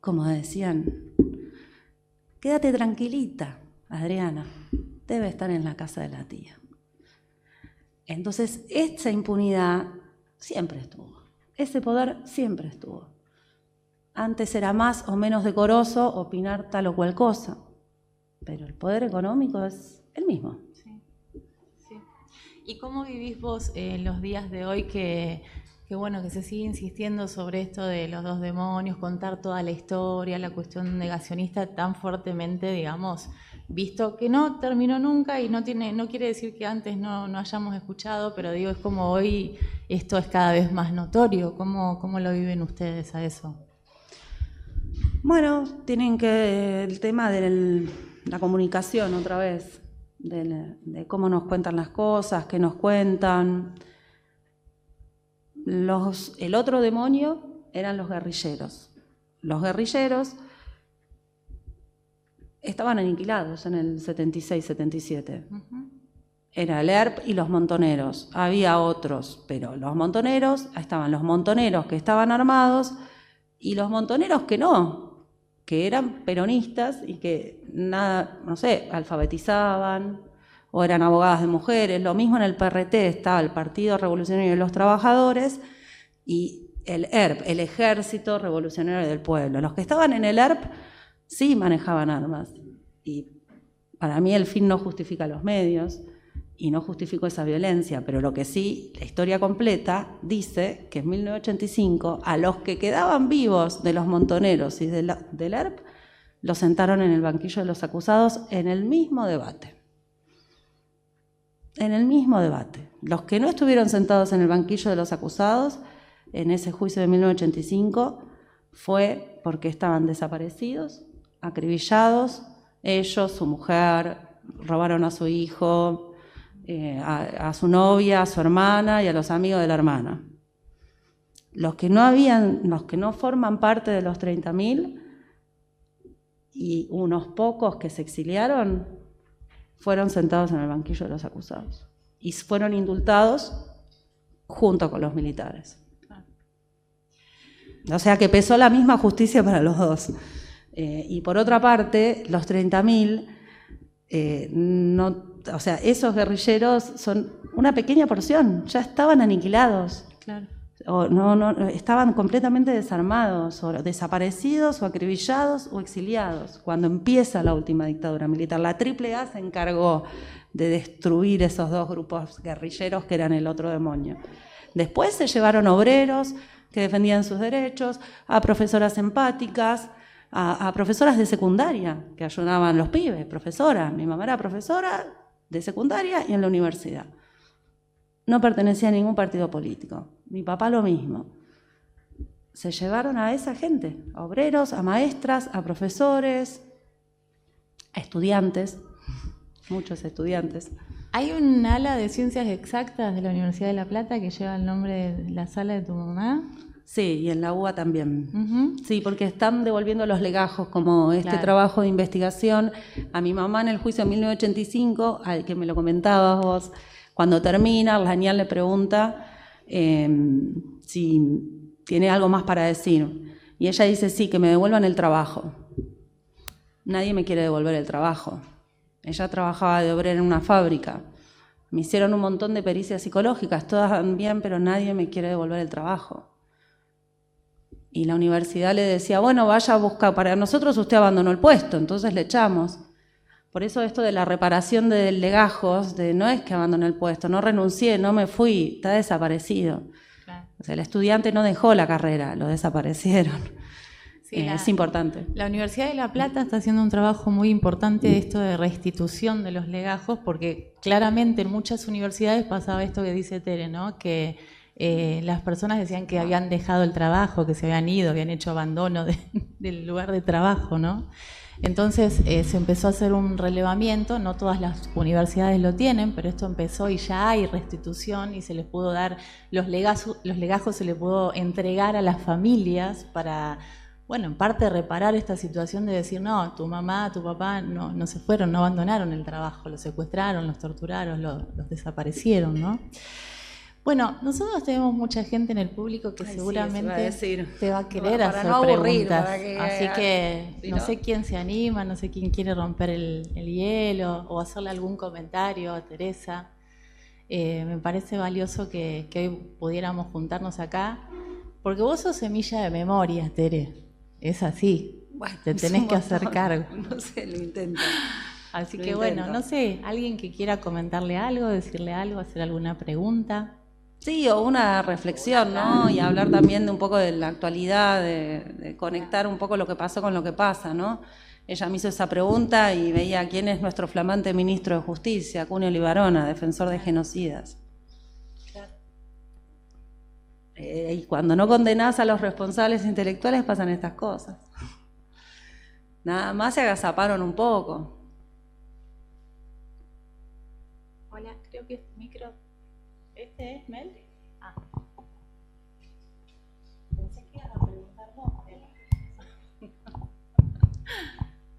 Como decían, quédate tranquilita, Adriana, debe estar en la casa de la tía. Entonces, esa impunidad siempre estuvo, ese poder siempre estuvo. Antes era más o menos decoroso opinar tal o cual cosa, pero el poder económico es el mismo. Sí, sí. ¿Y cómo vivís vos los días de hoy que bueno, que se sigue insistiendo sobre esto de los 2 demonios, contar toda la historia, la cuestión negacionista tan fuertemente, digamos, visto que no terminó nunca y no quiere decir que antes no hayamos escuchado, pero digo, es como hoy esto es cada vez más notorio. ¿Cómo lo viven ustedes a eso? Bueno, tienen que el tema de la comunicación otra vez, de cómo nos cuentan las cosas, qué nos cuentan. El otro demonio eran los guerrilleros. Los guerrilleros estaban aniquilados en el 76-77. Era el ERP y los montoneros. Había otros, pero los montoneros, estaban los montoneros que estaban armados y los montoneros que no, que eran peronistas y que nada, no sé, alfabetizaban o eran abogadas de mujeres. Lo mismo en el PRT estaba el Partido Revolucionario de los Trabajadores y el ERP, el Ejército Revolucionario del Pueblo. Los que estaban en el ERP sí manejaban armas y para mí el fin no justifica los medios y no justificó esa violencia, pero lo que sí, la historia completa dice que en 1985 a los que quedaban vivos de los montoneros y del ERP los sentaron en el banquillo de los acusados en el mismo debate. En el mismo debate. Los que no estuvieron sentados en el banquillo de los acusados en ese juicio de 1985 fue porque estaban desaparecidos, acribillados, ellos, su mujer, robaron a su hijo, a su novia, a su hermana y a los amigos de la hermana. Los que no forman parte de los 30.000 y unos pocos que se exiliaron fueron sentados en el banquillo de los acusados y fueron indultados junto con los militares. O sea que pesó la misma justicia para los dos. Y por otra parte, los 30.000, o sea, esos guerrilleros son una pequeña porción, ya estaban aniquilados. Claro. Estaban completamente desarmados, o desaparecidos, o acribillados, o exiliados, cuando empieza la última dictadura militar. La AAA se encargó de destruir esos dos grupos guerrilleros que eran el otro demonio. Después se llevaron obreros que defendían sus derechos, a profesoras empáticas, a profesoras de secundaria que ayudaban a los pibes, profesora. Mi mamá era profesora de secundaria y en la universidad. No pertenecía a ningún partido político. Mi papá lo mismo. Se llevaron a esa gente, a obreros, a maestras, a profesores, a estudiantes, muchos estudiantes. Hay un ala de ciencias exactas de la Universidad de La Plata que lleva el nombre de la sala de tu mamá. Sí, y en la UBA también. Sí, porque están devolviendo los legajos como trabajo de investigación. A mi mamá en el juicio de 1985, al que me lo comentabas vos, cuando termina, Arlanian le pregunta si tiene algo más para decir. Y ella dice, sí, que me devuelvan el trabajo. Nadie me quiere devolver el trabajo. Ella trabajaba de obrera en una fábrica. Me hicieron un montón de pericias psicológicas, todas van bien, pero nadie me quiere devolver el trabajo. Y la universidad le decía, bueno, vaya a buscar, para nosotros usted abandonó el puesto, entonces le echamos. Por eso esto de la reparación de legajos, no es que abandoné el puesto, no renuncié, no me fui, está desaparecido. Claro. O sea, el estudiante no dejó la carrera, lo desaparecieron. Sí, es importante. La Universidad de La Plata está haciendo un trabajo muy importante de esto de restitución de los legajos, porque claramente en muchas universidades pasaba esto que dice Tere, ¿no? Que las personas decían que habían dejado el trabajo, que se habían ido, habían hecho abandono del lugar de trabajo, ¿no? Entonces se empezó a hacer un relevamiento, no todas las universidades lo tienen, pero esto empezó y ya hay restitución y se les pudo dar, los legajos se les pudo entregar a las familias para, bueno, en parte reparar esta situación de decir, no, tu mamá, tu papá no se fueron, no abandonaron el trabajo, los secuestraron, los torturaron, los desaparecieron, ¿no? Bueno, nosotros tenemos mucha gente en el público que seguramente te va a querer hacer preguntas. Así que no sé quién se anima, no sé quién quiere romper el hielo o hacerle algún comentario a Teresa. Me parece valioso que hoy pudiéramos juntarnos acá, porque vos sos semilla de memoria, Tere. Es así. Bueno, te tenés que hacer cargo. No sé, lo intento. Así que bueno, no sé, alguien que quiera comentarle algo, decirle algo, hacer alguna pregunta. Sí, o una reflexión, ¿no? Y hablar también de un poco de la actualidad, de conectar un poco lo que pasó con lo que pasa, ¿no? Ella me hizo esa pregunta y veía quién es nuestro flamante ministro de Justicia, Cunio Libarona, defensor de genocidas. Claro. Y cuando no condenás a los responsables intelectuales pasan estas cosas. Nada más se agazaparon un poco. Hola, creo que este micro... ¿Este es Mel? Ah. Pensé que iban a preguntar vos, Mel.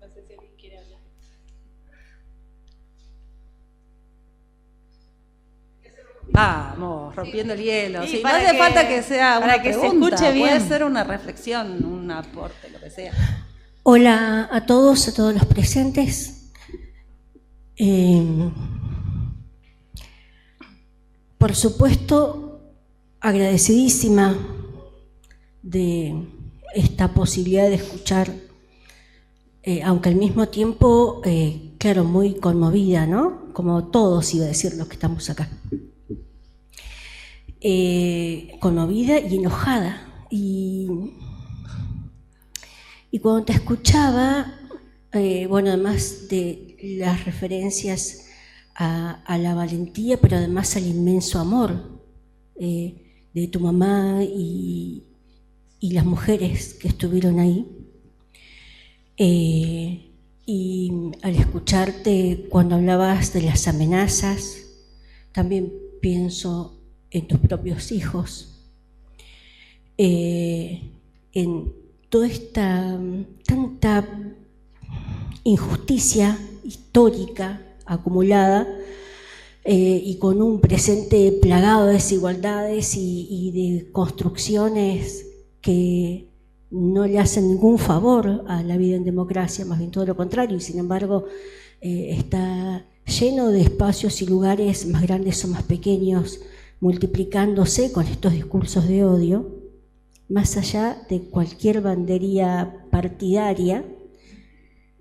No sé si alguien quiere hablar. Vamos, rompiendo el hielo. Sí, no hace que, falta que sea una para que pregunta, se escuche bien. puede ser una reflexión, un aporte, lo que sea. Hola a todos los presentes. Por supuesto, agradecidísima de esta posibilidad de escuchar, aunque al mismo tiempo, claro, muy conmovida, ¿no? Como todos, iba a decir, los que estamos acá. Conmovida y enojada. Y cuando te escuchaba, bueno, además de las referencias a la valentía, pero además al inmenso amor de tu mamá y las mujeres que estuvieron ahí. Y al escucharte cuando hablabas de las amenazas, también pienso en tus propios hijos, en toda esta tanta injusticia histórica acumulada y con un presente plagado de desigualdades y de construcciones que no le hacen ningún favor a la vida en democracia, más bien todo lo contrario, y sin embargo está lleno de espacios y lugares más grandes o más pequeños, multiplicándose con estos discursos de odio, más allá de cualquier bandería partidaria.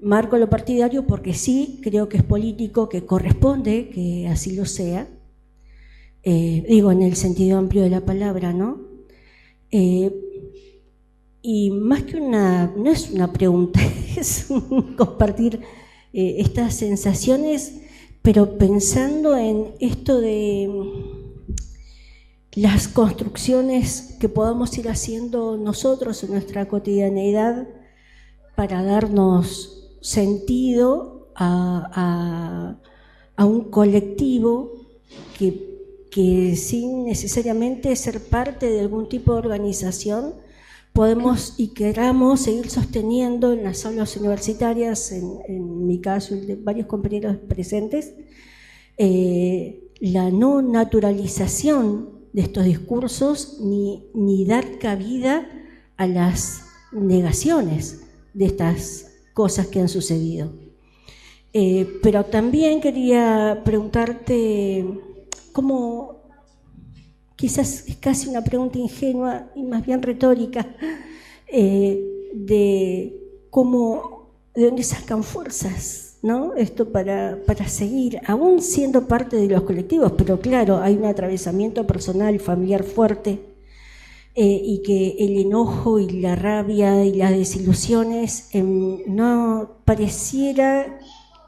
Marco lo partidario porque sí creo que es político, que corresponde que así lo sea, digo en el sentido amplio de la palabra, ¿no? Y más que no es una pregunta, es un compartir estas sensaciones, pero pensando en esto de las construcciones que podamos ir haciendo nosotros en nuestra cotidianeidad para darnos sentido a un colectivo que sin necesariamente ser parte de algún tipo de organización podemos y queramos seguir sosteniendo en las aulas universitarias, en mi caso y de varios compañeros presentes, la no naturalización de estos discursos ni dar cabida a las negaciones de estas cosas que han sucedido. Pero también quería preguntarte cómo, quizás es casi una pregunta ingenua y más bien retórica, de dónde sacan fuerzas, ¿no? Esto para seguir, aún siendo parte de los colectivos, pero claro, hay un atravesamiento personal, familiar fuerte, y que el enojo y la rabia y las desilusiones no pareciera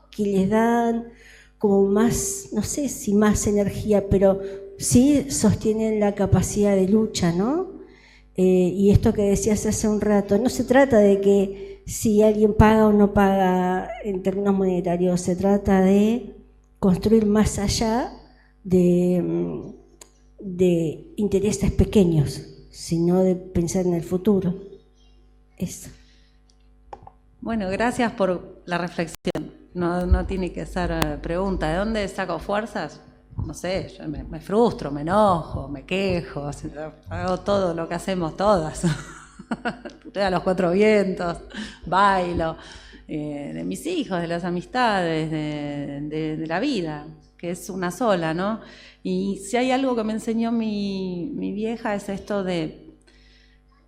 que les dan como más, no sé si más energía, pero sí sostienen la capacidad de lucha, ¿no? Y esto que decías hace un rato, no se trata de que si alguien paga o no paga en términos monetarios, se trata de construir más allá de intereses pequeños, sino de pensar en el futuro. Eso. Bueno, gracias por la reflexión. No tiene que ser pregunta. ¿De dónde saco fuerzas? No sé, yo me frustro, me enojo, me quejo, hago todo lo que hacemos todas. Puteo a los cuatro vientos, bailo, de mis hijos, de las amistades, de la vida, que es una sola, ¿no? Y si hay algo que me enseñó mi vieja es esto de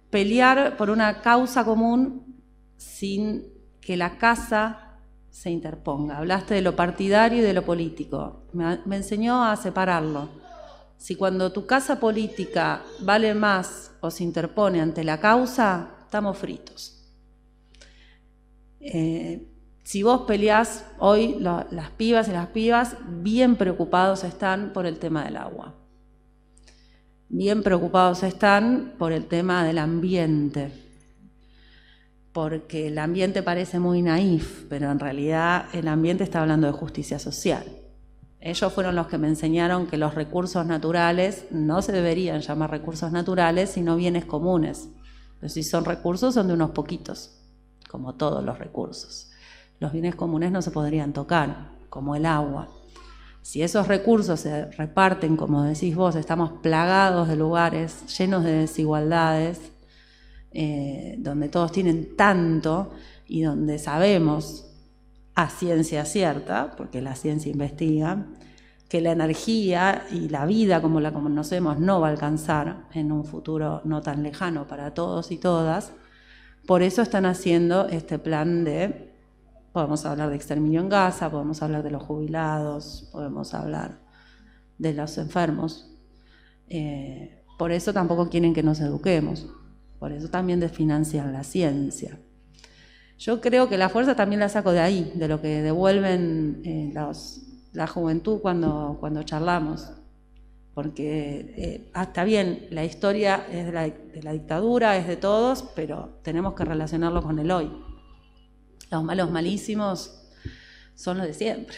pelear por una causa común sin que la casa se interponga. Hablaste de lo partidario y de lo político. Me enseñó a separarlo. Si cuando tu causa política vale más o se interpone ante la causa, estamos fritos. Si vos peleás, hoy las pibas y las pibas bien preocupados están por el tema del agua. Bien preocupados están por el tema del ambiente. Porque el ambiente parece muy naif, pero en realidad el ambiente está hablando de justicia social. Ellos fueron los que me enseñaron que los recursos naturales no se deberían llamar recursos naturales, sino bienes comunes. Pero si son recursos, son de unos poquitos, como todos los recursos. Los bienes comunes no se podrían tocar, como el agua. Si esos recursos se reparten, como decís vos, estamos plagados de lugares llenos de desigualdades, donde todos tienen tanto y donde sabemos a ciencia cierta, porque la ciencia investiga, que la energía y la vida como la conocemos no va a alcanzar en un futuro no tan lejano para todos y todas. Por eso están haciendo este plan podemos hablar de exterminio en Gaza, podemos hablar de los jubilados, podemos hablar de los enfermos. Por eso tampoco quieren que nos eduquemos. Por eso también desfinancian la ciencia. Yo creo que la fuerza también la saco de ahí, de lo que devuelven la juventud cuando charlamos. Porque está bien, la historia es de la dictadura, es de todos, pero tenemos que relacionarlo con el hoy. Los malos malísimos son los de siempre.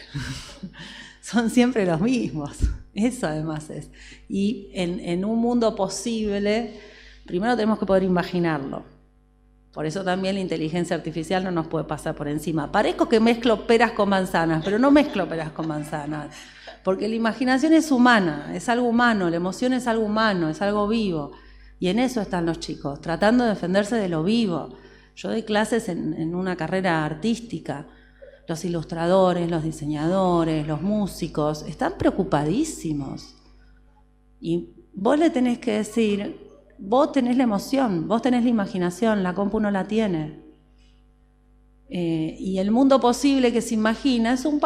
Son siempre los mismos. Eso además es. Y en un mundo posible, primero tenemos que poder imaginarlo. Por eso también la inteligencia artificial no nos puede pasar por encima. Parezco que mezclo peras con manzanas, pero no mezclo peras con manzanas. Porque la imaginación es humana, es algo humano, la emoción es algo humano, es algo vivo. Y en eso están los chicos, tratando de defenderse de lo vivo. Yo doy clases en una carrera artística. Los ilustradores, los diseñadores, los músicos, están preocupadísimos. Y vos le tenés que decir, vos tenés la emoción, vos tenés la imaginación, la compu no la tiene. Y el mundo posible que se imagina es un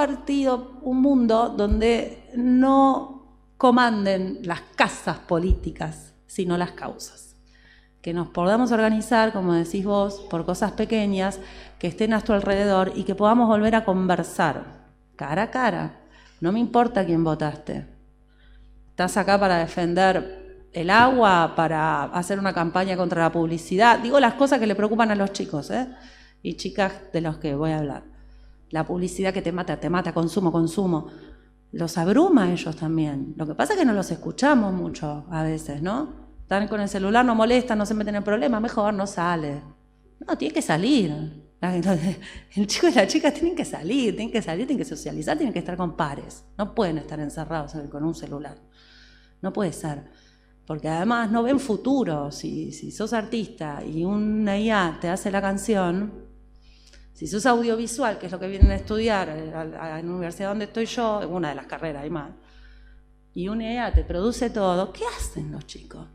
mundo donde no comanden las casas políticas, sino las causas. Que nos podamos organizar, como decís vos, por cosas pequeñas que estén a tu alrededor y que podamos volver a conversar, cara a cara. No me importa quién votaste. Estás acá para defender el agua, para hacer una campaña contra la publicidad. Digo las cosas que le preocupan a los chicos, y chicas de los que voy a hablar. La publicidad que te mata, consumo. Los abruma a ellos también. Lo que pasa es que no los escuchamos mucho a veces, ¿no? Están con el celular, no molestan, no se meten en problemas, mejor no sale. No, tiene que salir. El chico y la chica tienen que salir, tienen que socializar, tienen que estar con pares. No pueden estar encerrados con un celular. No puede ser. Porque además no ven futuro. Si sos artista y una IA te hace la canción, si sos audiovisual, que es lo que vienen a estudiar a la universidad donde estoy yo, una de las carreras hay más, y una IA te produce todo, ¿qué hacen los chicos?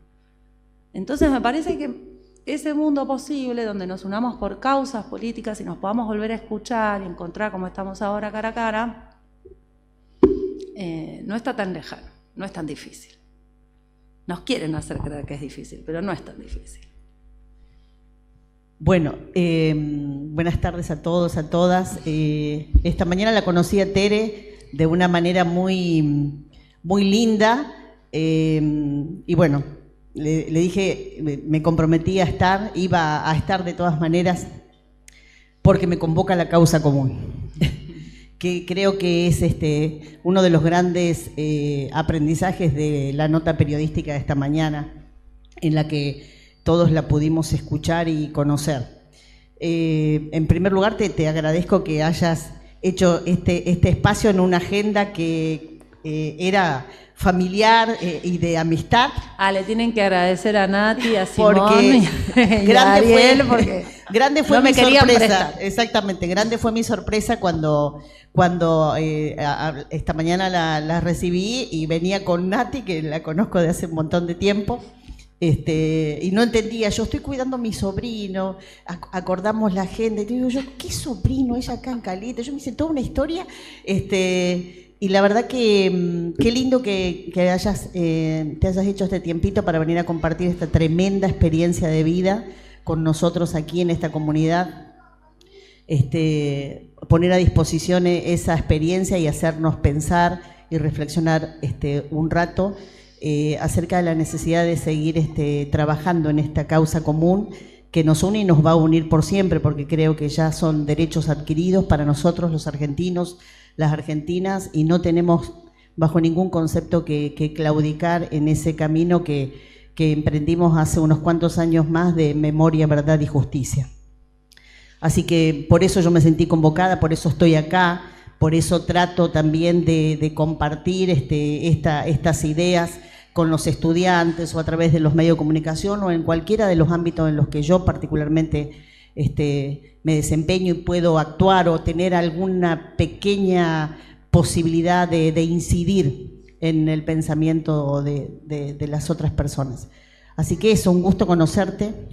Entonces me parece que ese mundo posible donde nos unamos por causas políticas y nos podamos volver a escuchar y encontrar como estamos ahora cara a cara, no está tan lejano, no es tan difícil. Nos quieren hacer creer que es difícil, pero no es tan difícil. Bueno, buenas tardes a todos, a todas. Esta mañana la conocí a Tere de una manera muy, muy linda y bueno, le dije, me comprometí a estar, iba a estar de todas maneras porque me convoca la causa común, que creo que es uno de los grandes aprendizajes de la nota periodística de esta mañana, en la que todos la pudimos escuchar y conocer. En primer lugar, te agradezco que hayas hecho este espacio en una agenda que era familiar y de amistad. Le tienen que agradecer a Nati, a Simón y a Ariel, porque grande fue no me mi querían sorpresa. prestar. Exactamente, grande fue mi sorpresa cuando esta mañana la recibí y venía con Nati, que la conozco de hace un montón de tiempo. Y no entendía, yo estoy cuidando a mi sobrino, acordamos la agenda, y digo yo, ¿qué sobrino? Ella acá en Caleta, yo me hice toda una historia, y la verdad que qué lindo que te hayas hecho este tiempito para venir a compartir esta tremenda experiencia de vida con nosotros aquí en esta comunidad, poner a disposición esa experiencia y hacernos pensar y reflexionar un rato acerca de la necesidad de seguir trabajando en esta causa común que nos une y nos va a unir por siempre, porque creo que ya son derechos adquiridos para nosotros los argentinos, las argentinas, y no tenemos bajo ningún concepto que claudicar en ese camino que emprendimos hace unos cuantos años más de memoria, verdad y justicia. Así que por eso yo me sentí convocada, por eso estoy acá, por eso trato también de compartir estas ideas con los estudiantes o a través de los medios de comunicación o en cualquiera de los ámbitos en los que yo particularmente me desempeño y puedo actuar o tener alguna pequeña posibilidad de incidir en el pensamiento de las otras personas. Así que eso, un gusto conocerte.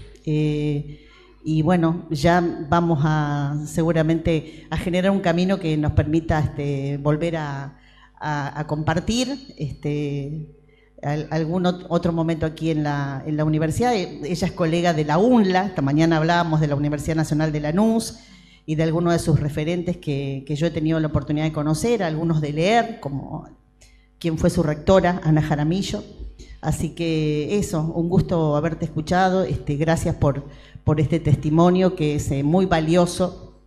Y bueno, ya vamos seguramente a generar un camino que nos permita volver a compartir algún otro momento aquí en la universidad. Ella es colega de la UNLA, esta mañana hablábamos de la Universidad Nacional de Lanús y de algunos de sus referentes que yo he tenido la oportunidad de conocer, algunos de leer, como quien fue su rectora, Ana Jaramillo. Así que eso, un gusto haberte escuchado, gracias por este testimonio que es muy valioso,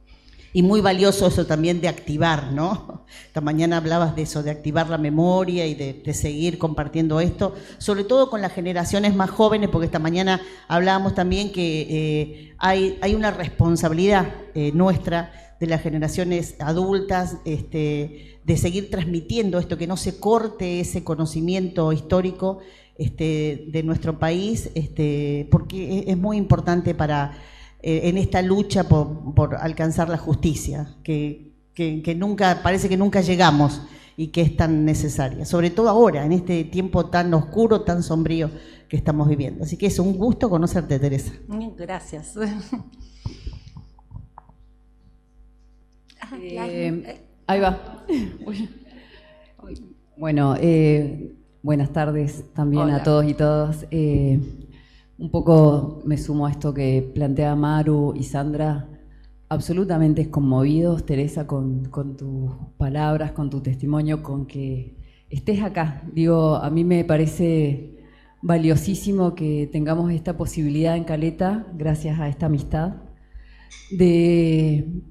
y muy valioso eso también de activar, ¿no? Esta mañana hablabas de eso, de activar la memoria y de seguir compartiendo esto, sobre todo con las generaciones más jóvenes, porque esta mañana hablábamos también que hay una responsabilidad nuestra de las generaciones adultas, de seguir transmitiendo esto, que no se corte ese conocimiento histórico de nuestro país, porque es muy importante para en esta lucha por alcanzar la justicia, que nunca, parece que nunca llegamos y que es tan necesaria, sobre todo ahora, en este tiempo tan oscuro, tan sombrío que estamos viviendo. Así que es un gusto conocerte, Teresa. Gracias. Ahí va. Bueno, buenas tardes también. Hola. A todos y todas. Un poco me sumo a esto que plantea Maru y Sandra, absolutamente conmovidos, Teresa, con tus palabras, con tu testimonio, con que estés acá. Digo, a mí me parece valiosísimo que tengamos esta posibilidad en Caleta, gracias a esta amistad, de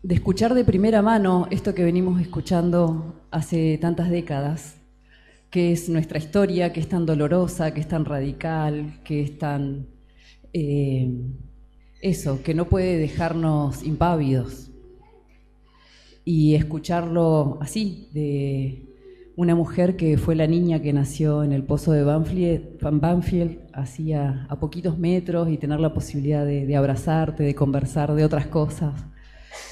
escuchar de primera mano esto que venimos escuchando hace tantas décadas, que es nuestra historia, que es tan dolorosa, que es tan radical, que es tan... eso, que no puede dejarnos impávidos. Y escucharlo así, de una mujer que fue la niña que nació en el pozo de Banfield, así a poquitos metros, y tener la posibilidad de abrazarte, de conversar de otras cosas.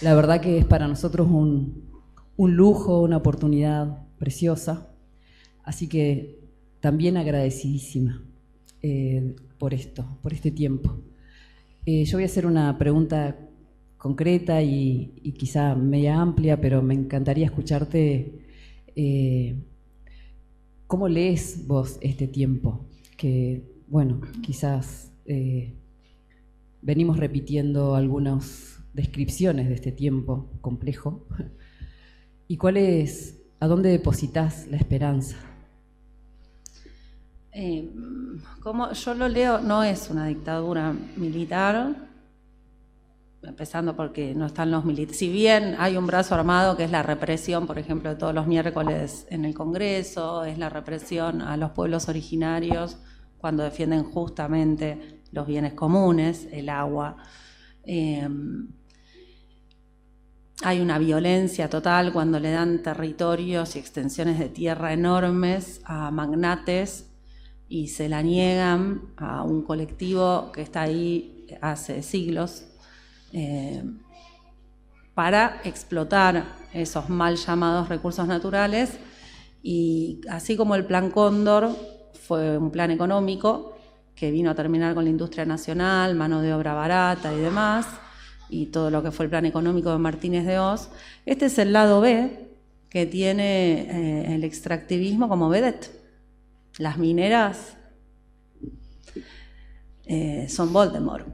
La verdad que es para nosotros un lujo, una oportunidad preciosa. Así que también agradecidísima por esto, por este tiempo. Yo voy a hacer una pregunta concreta y quizá media amplia, pero me encantaría escucharte. ¿Cómo lees vos este tiempo? Que, bueno, quizás venimos repitiendo algunas descripciones de este tiempo complejo. ¿Y a dónde depositas la esperanza? Como yo lo leo, no es una dictadura militar, empezando porque no están los militares. Si bien hay un brazo armado que es la represión, por ejemplo, de todos los miércoles en el Congreso, es la represión a los pueblos originarios cuando defienden justamente los bienes comunes, el agua. Hay una violencia total cuando le dan territorios y extensiones de tierra enormes a magnates y se la niegan a un colectivo que está ahí hace siglos para explotar esos mal llamados recursos naturales. Y así como el Plan Cóndor fue un plan económico que vino a terminar con la industria nacional, mano de obra barata y demás, y todo lo que fue el plan económico de Martínez de Hoz, este es el lado B que tiene el extractivismo como vedette. Las mineras son Voldemort,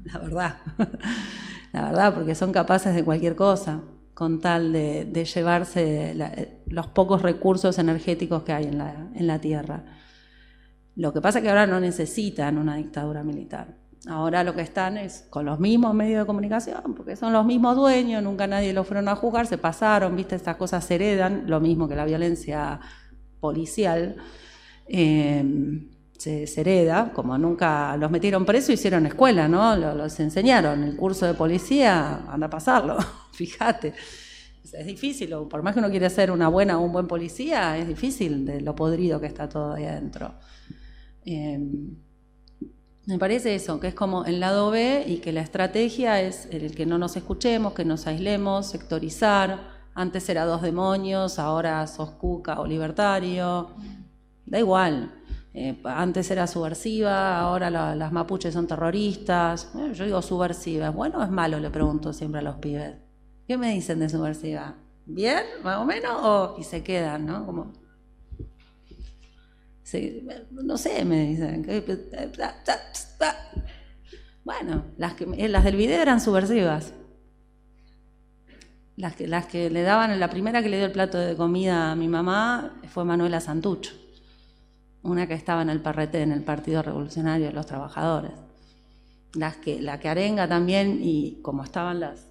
la verdad, porque son capaces de cualquier cosa con tal de llevarse los pocos recursos energéticos que hay en la tierra. Lo que pasa es que ahora no necesitan una dictadura militar. Ahora lo que están es con los mismos medios de comunicación, porque son los mismos dueños, nunca nadie los fueron a juzgar, se pasaron, viste, estas cosas se heredan, lo mismo que la violencia policial, se hereda, como nunca los metieron presos, hicieron escuela, ¿no? Los enseñaron, el curso de policía, anda a pasarlo, fíjate. Es difícil, por más que uno quiera ser una buena o un buen policía, es difícil de lo podrido que está todo ahí adentro. Me parece eso, que es como el lado B y que la estrategia es el que no nos escuchemos, que nos aislemos, sectorizar. Antes era 2 demonios, ahora sos cuca o libertario. Da igual. Antes era subversiva, ahora las mapuches son terroristas. Yo digo subversiva. ¿Es bueno o es malo? Le pregunto siempre a los pibes. ¿Qué me dicen de subversiva? ¿Bien? ¿Más o menos? Y se quedan, ¿no? Como... no sé, me dicen. Bueno, las del video eran subversivas. Las que le daban, la primera que le dio el plato de comida a mi mamá fue Manuela Santucho, una que estaba en el PRT, en el Partido Revolucionario de los Trabajadores. La que arenga también, y como estaban las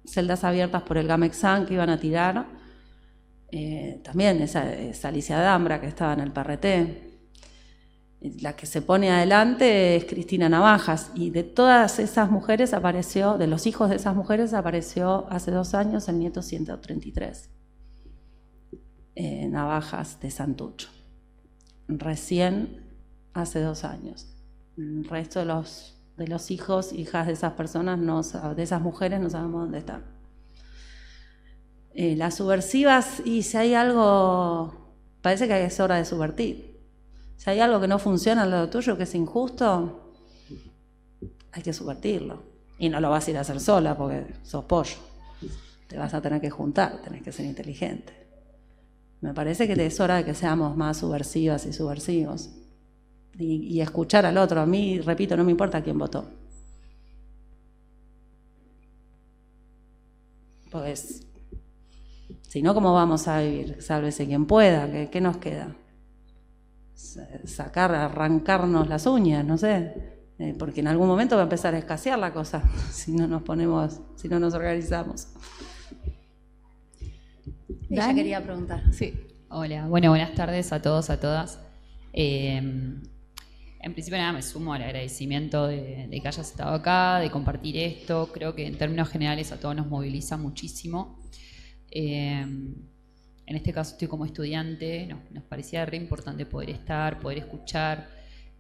celdas abiertas por el Gamexán que iban a tirar. También esa Alicia Dambra que estaba en el PRT. La que se pone adelante es Cristina Navajas, y de todas esas mujeres apareció, de los hijos de esas mujeres apareció hace 2 años el nieto 133, Navajas de Santucho, recién hace 2 años. El resto de los hijos, hijas de esas personas, de esas mujeres, no sabemos dónde están. Las subversivas, y si hay algo, parece que es hora de subvertir. Si hay algo que no funciona al lado tuyo, que es injusto, hay que subvertirlo. Y no lo vas a ir a hacer sola porque sos pollo. Te vas a tener que juntar, tenés que ser inteligente. Me parece que es hora de que seamos más subversivas y subversivos. Y escuchar al otro. A mí, repito, no me importa quién votó. Pues, si no, ¿cómo vamos a vivir? Sálvese quien pueda. ¿Qué nos queda? Arrancarnos las uñas, no sé, porque en algún momento va a empezar a escasear la cosa si no nos organizamos. Ella quería preguntar. Sí. Hola, bueno, buenas tardes a todos, a todas. En principio nada, me sumo al agradecimiento de que hayas estado acá, de compartir esto. Creo que en términos generales a todos nos moviliza muchísimo. En este caso estoy como estudiante, nos parecía re importante poder estar, poder escuchar,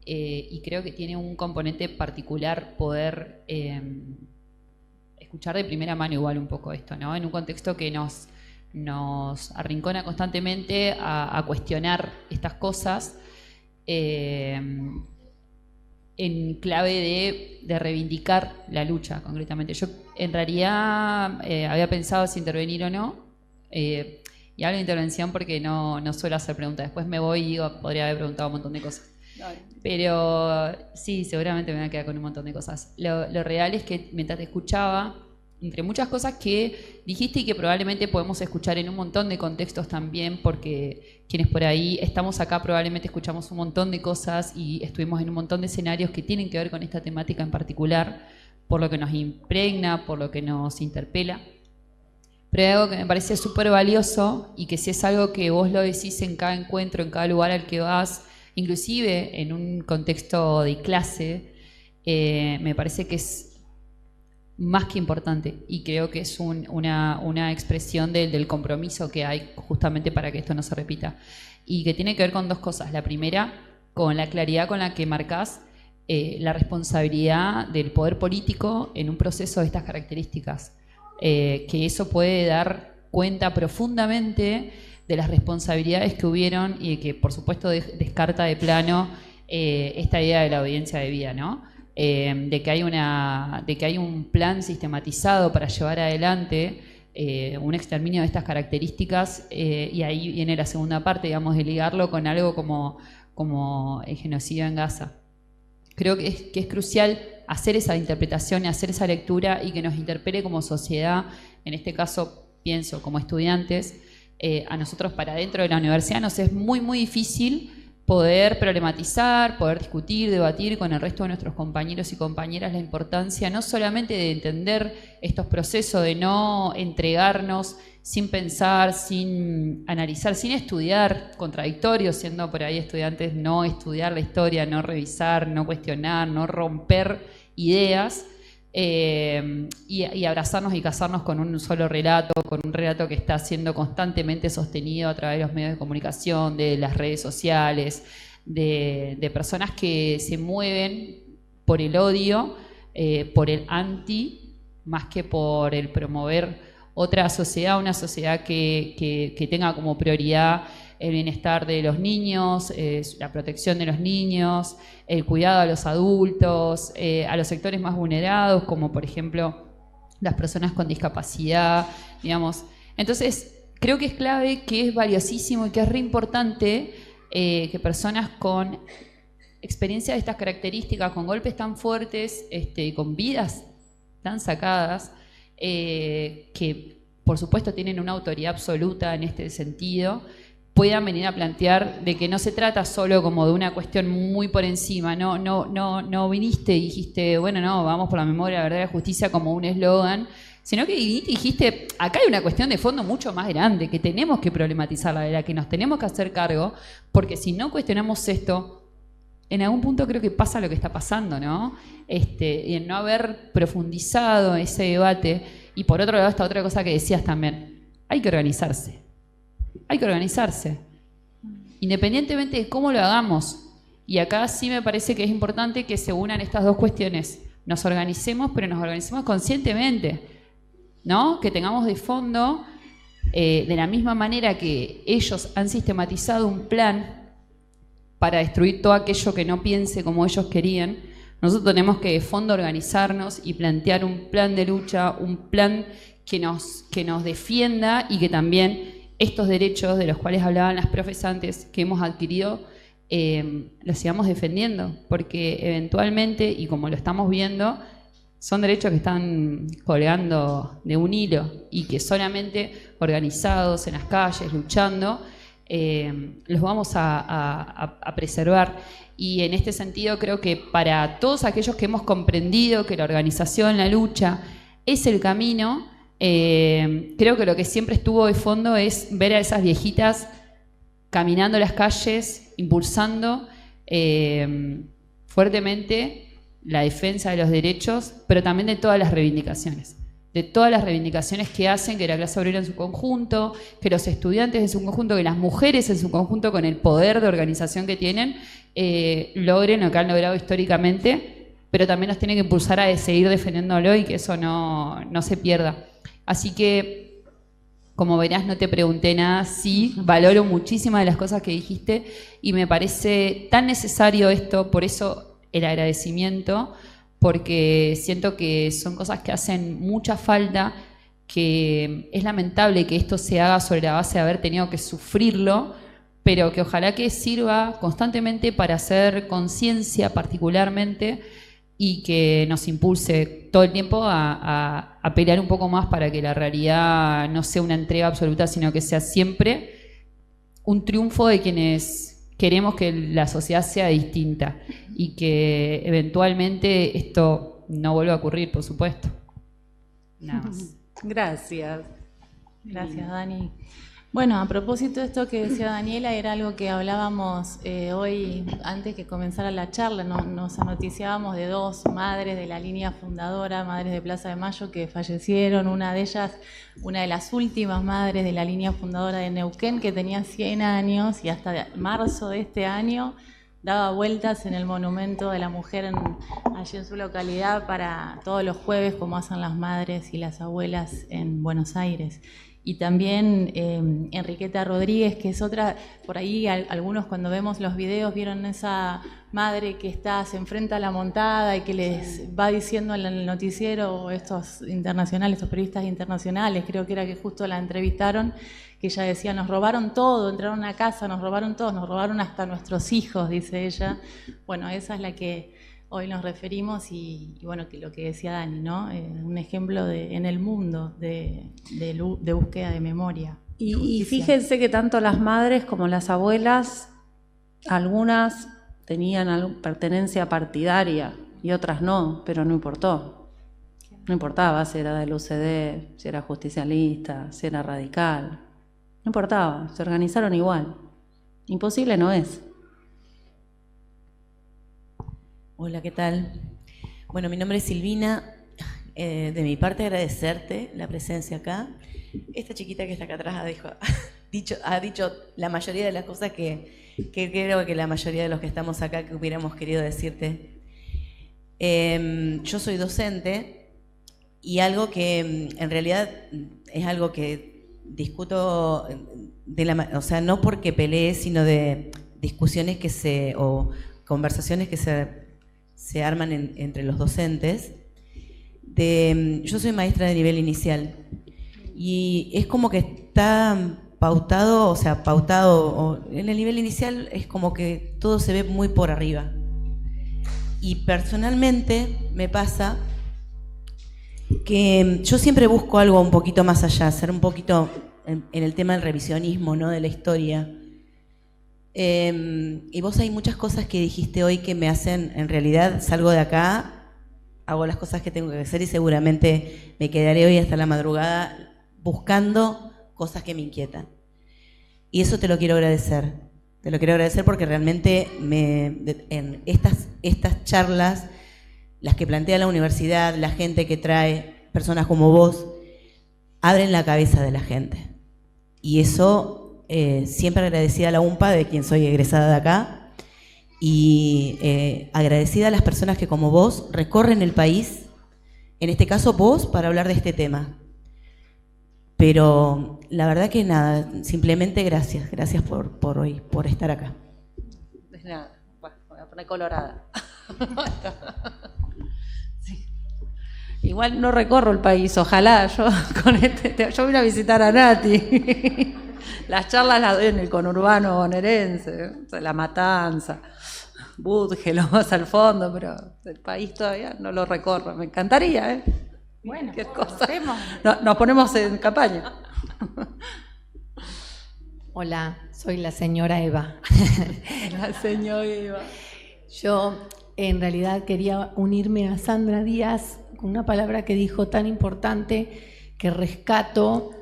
y creo que tiene un componente particular poder escuchar de primera mano igual un poco esto, ¿no? En un contexto que nos arrincona constantemente a cuestionar estas cosas en clave de reivindicar la lucha concretamente. Yo en realidad había pensado si intervenir o no, y hablo de intervención porque no suelo hacer preguntas. Después me voy y digo, podría haber preguntado un montón de cosas. Pero sí, seguramente me voy a quedar con un montón de cosas. Lo real es que mientras te escuchaba, entre muchas cosas que dijiste y que probablemente podemos escuchar en un montón de contextos también, porque quienes por ahí estamos acá probablemente escuchamos un montón de cosas y estuvimos en un montón de escenarios que tienen que ver con esta temática en particular, por lo que nos impregna, por lo que nos interpela. Pero hay algo que me parece súper valioso, y que si es algo que vos lo decís en cada encuentro, en cada lugar al que vas, inclusive en un contexto de clase, me parece que es más que importante, y creo que es una expresión del compromiso que hay justamente para que esto no se repita, y que tiene que ver con 2 cosas. La primera, con la claridad con la que marcás la responsabilidad del poder político en un proceso de estas características. Que eso puede dar cuenta profundamente de las responsabilidades que hubieron, y que por supuesto descarta de plano esta idea de la audiencia debida, ¿no? De que hay un plan sistematizado para llevar adelante un exterminio de estas características, y ahí viene la segunda parte, digamos, de ligarlo con algo como el genocidio en Gaza. Creo que es crucial hacer esa interpretación, hacer esa lectura, y que nos interpele como sociedad. En este caso, pienso, como estudiantes, a nosotros para dentro de la universidad nos es muy, muy difícil poder problematizar, poder discutir, debatir con el resto de nuestros compañeros y compañeras la importancia no solamente de entender estos procesos, de no entregarnos sin pensar, sin analizar, sin estudiar, contradictorios, siendo por ahí estudiantes, no estudiar la historia, no revisar, no cuestionar, no romper ideas, y abrazarnos y casarnos con un solo relato, con un relato que está siendo constantemente sostenido a través de los medios de comunicación, de las redes sociales, de personas que se mueven por el odio, por el anti, más que por el promover otra sociedad, una sociedad que tenga como prioridad el bienestar de los niños, la protección de los niños, el cuidado a los adultos, a los sectores más vulnerados, como por ejemplo las personas con discapacidad, digamos. Entonces, creo que es clave, que es valiosísimo y que es re importante que personas con experiencias de estas características, con golpes tan fuertes, con vidas tan sacadas, que por supuesto tienen una autoridad absoluta en este sentido, puedan venir a plantear de que no se trata solo como de una cuestión muy por encima, no viniste y dijiste, bueno, no, vamos por la memoria, la verdad y la justicia como un eslogan, sino que dijiste, acá hay una cuestión de fondo mucho más grande, que tenemos que problematizarla, de la que nos tenemos que hacer cargo, porque si no cuestionamos esto, en algún punto creo que pasa lo que está pasando, ¿no? Y en no haber profundizado ese debate, y por otro lado esta otra cosa que decías también, hay que organizarse, independientemente de cómo lo hagamos. Y acá sí me parece que es importante que se unan estas dos cuestiones. Nos organicemos, pero nos organicemos conscientemente, ¿no? Que tengamos de fondo, de la misma manera que ellos han sistematizado un plan para destruir todo aquello que no piense como ellos querían, nosotros tenemos que de fondo organizarnos y plantear un plan de lucha, un plan que nos defienda y que también estos derechos de los cuales hablaban las profes antes que hemos adquirido, los sigamos defendiendo, porque eventualmente, y como lo estamos viendo, son derechos que están colgando de un hilo y que solamente organizados en las calles, luchando, los vamos a preservar. Y en este sentido creo que para todos aquellos que hemos comprendido que la organización, la lucha, es el camino, creo que lo que siempre estuvo de fondo es ver a esas viejitas caminando las calles, impulsando fuertemente la defensa de los derechos, pero también de todas las reivindicaciones que hacen que la clase obrera en su conjunto, que los estudiantes en su conjunto, que las mujeres en su conjunto, con el poder de organización que tienen, logren lo que han logrado históricamente, pero también nos tienen que impulsar a seguir defendiéndolo y que eso no se pierda. Así que, como verás, no te pregunté nada, sí, valoro muchísimas de las cosas que dijiste y me parece tan necesario esto, por eso el agradecimiento, porque siento que son cosas que hacen mucha falta, que es lamentable que esto se haga sobre la base de haber tenido que sufrirlo, pero que ojalá que sirva constantemente para hacer conciencia particularmente y que nos impulse todo el tiempo a pelear un poco más para que la realidad no sea una entrega absoluta, sino que sea siempre un triunfo de quienes queremos que la sociedad sea distinta y que eventualmente esto no vuelva a ocurrir, por supuesto. Nada más. Gracias. Gracias, Dani. Bueno, a propósito de esto que decía Daniela, era algo que hablábamos hoy, antes que comenzara la charla, nos noticiábamos de dos madres de la línea fundadora, madres de Plaza de Mayo, que fallecieron. Una de ellas, una de las últimas madres de la línea fundadora de Neuquén, que tenía 100 años y hasta marzo de este año daba vueltas en el Monumento de la Mujer allí en su localidad para todos los jueves, como hacen las madres y las abuelas en Buenos Aires. Y también Enriqueta Rodríguez, que es otra, por ahí algunos cuando vemos los videos vieron esa madre que se enfrenta a la montada y que les va diciendo en el noticiero, estos periodistas internacionales, creo que era que justo la entrevistaron, que ella decía, nos robaron todo, entraron a casa, nos robaron todos, nos robaron hasta nuestros hijos, dice ella. Bueno, esa es la que hoy nos referimos y bueno, que lo que decía Dani, ¿no? Un ejemplo en el mundo de búsqueda de memoria. Y fíjense que tanto las madres como las abuelas, algunas tenían pertenencia partidaria y otras no, pero no importó. No importaba si era del UCD, si era justicialista, si era radical. No importaba, se organizaron igual. Imposible no es. Hola, ¿qué tal? Bueno, mi nombre es Silvina. De mi parte, agradecerte la presencia acá. Esta chiquita que está acá atrás ha dicho la mayoría de las cosas que creo que la mayoría de los que estamos acá que hubiéramos querido decirte. Yo soy docente y algo que en realidad es algo que discuto, o sea, no porque pelee, sino de discusiones o conversaciones que se arman entre los docentes. Yo soy maestra de nivel inicial y es como que está pautado, en el nivel inicial es como que todo se ve muy por arriba. Y personalmente me pasa que yo siempre busco algo un poquito más allá, ser un poquito en el tema del revisionismo, ¿no? De la historia. Y vos hay muchas cosas que dijiste hoy que me hacen, en realidad salgo de acá hago las cosas que tengo que hacer y seguramente me quedaré hoy hasta la madrugada buscando cosas que me inquietan. Y eso te lo quiero agradecer. Te lo quiero agradecer porque realmente en estas charlas, las que plantea la universidad, la gente que trae, personas como vos, abren la cabeza de la gente. Y eso, siempre agradecida a la UMPA, de quien soy egresada de acá, y agradecida a las personas que como vos recorren el país, en este caso vos, para hablar de este tema. Pero la verdad que nada, simplemente gracias por hoy, por estar acá. De nada, bueno, me voy a poner colorada. Sí. Igual no recorro el país, ojalá, yo voy a visitar a Nati. Las charlas las doy en el conurbano bonaerense, La Matanza, Budge, más al fondo, pero el país todavía no lo recorro. Me encantaría, ¿eh? Bueno, nos ponemos en campaña. Hola, soy la señora Eva. La señora Eva. Yo en realidad quería unirme a Sandra Díaz con una palabra que dijo tan importante que rescato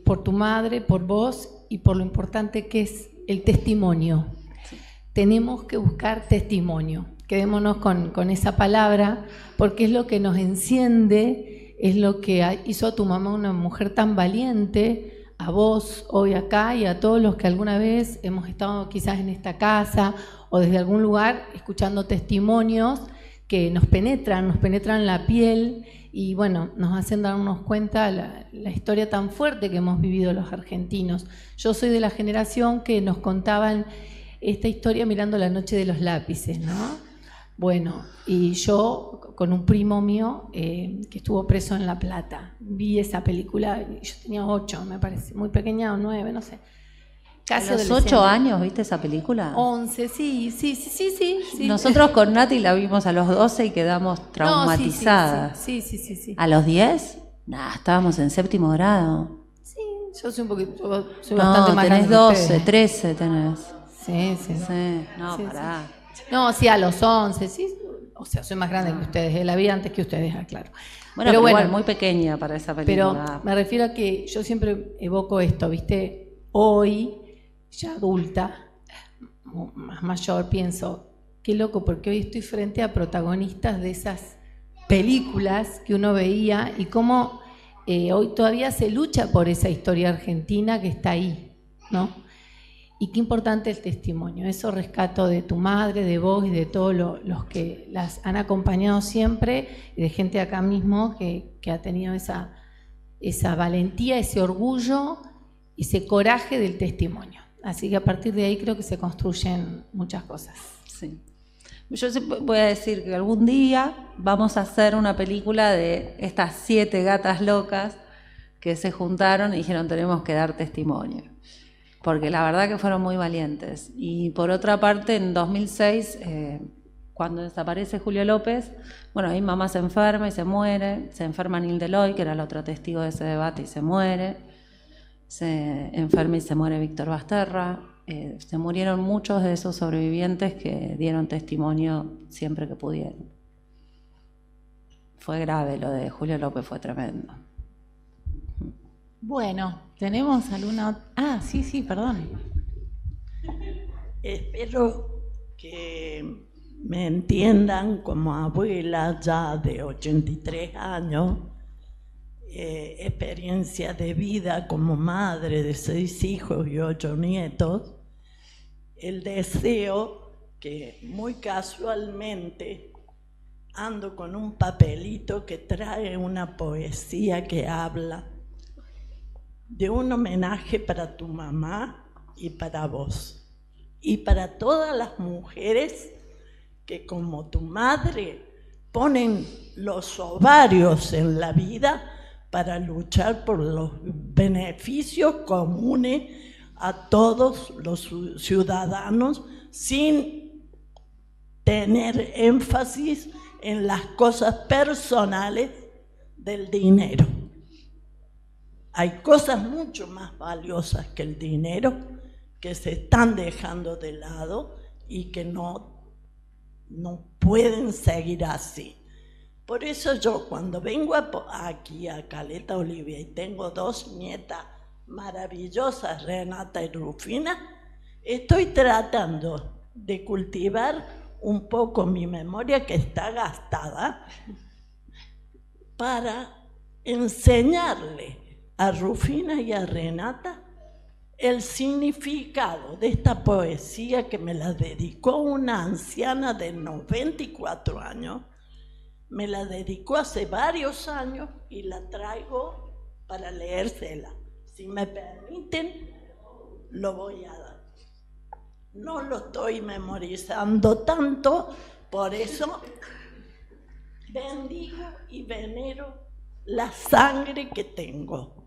por tu madre, por vos y por lo importante que es el testimonio. Sí. Tenemos que buscar testimonio. Quedémonos con esa palabra porque es lo que nos enciende, es lo que hizo a tu mamá una mujer tan valiente, a vos hoy acá y a todos los que alguna vez hemos estado quizás en esta casa o desde algún lugar escuchando testimonios que nos penetran la piel y bueno, nos hacen darnos cuenta la historia tan fuerte que hemos vivido los argentinos. Yo soy de la generación que nos contaban esta historia mirando La Noche de los Lápices, ¿no? Bueno, y yo con un primo mío que estuvo preso en La Plata, vi esa película, yo tenía 8, me parece, muy pequeña o 9, no sé. Casi ¿a los 8 años viste esa película? 11, sí. Nosotros con Nati la vimos a los 12 y quedamos traumatizadas. Sí. ¿A los 10? Nah, estábamos en 7º grado. Sí, yo soy un poquito, soy bastante más grande. Tenés 12, 13 tenés. Sí. No, pará. No, sí, a los 11, sí. O sea, soy más grande que ustedes, la vi antes que ustedes, claro. Bueno, pero igual, muy pequeña para esa película. Pero me refiero a que yo siempre evoco esto, ¿viste? Hoy, ya adulta, más mayor, pienso, qué loco, porque hoy estoy frente a protagonistas de esas películas que uno veía y cómo hoy todavía se lucha por esa historia argentina que está ahí, ¿no? Y qué importante el testimonio, eso rescato de tu madre, de vos y de todos los que las han acompañado siempre y de gente acá mismo que ha tenido esa valentía, ese orgullo, ese coraje del testimonio. Así que a partir de ahí creo que se construyen muchas cosas. Sí. Yo voy a decir que algún día vamos a hacer una película de estas 7 gatas locas que se juntaron y dijeron tenemos que dar testimonio. Porque la verdad que fueron muy valientes. Y por otra parte, en 2006, cuando desaparece Julio López, bueno, ahí mamá se enferma y se muere, se enferma Nil Deloy, que era el otro testigo de ese debate, y se muere, se enferma y se muere Víctor Basterra, se murieron muchos de esos sobrevivientes que dieron testimonio siempre que pudieron. Fue grave lo de Julio López, fue tremendo. Bueno, ¿tenemos alguna...? Ah, sí, perdón. Espero que me entiendan como abuela ya de 83 años, experiencia de vida como madre de 6 hijos y 8 nietos, el deseo que muy casualmente ando con un papelito que trae una poesía que habla de un homenaje para tu mamá y para vos, y para todas las mujeres que como tu madre ponen los ovarios en la vida para luchar por los beneficios comunes a todos los ciudadanos sin tener énfasis en las cosas personales del dinero. Hay cosas mucho más valiosas que el dinero que se están dejando de lado y que no pueden seguir así. Por eso yo cuando vengo aquí a Caleta Olivia y tengo 2 nietas maravillosas, Renata y Rufina, estoy tratando de cultivar un poco mi memoria que está gastada para enseñarle a Rufina y a Renata el significado de esta poesía que me la dedicó una anciana de 94 años. Me la dedicó hace varios años y la traigo para leérsela. Si me permiten, lo voy a dar. No lo estoy memorizando tanto, por eso bendigo y venero la sangre que tengo,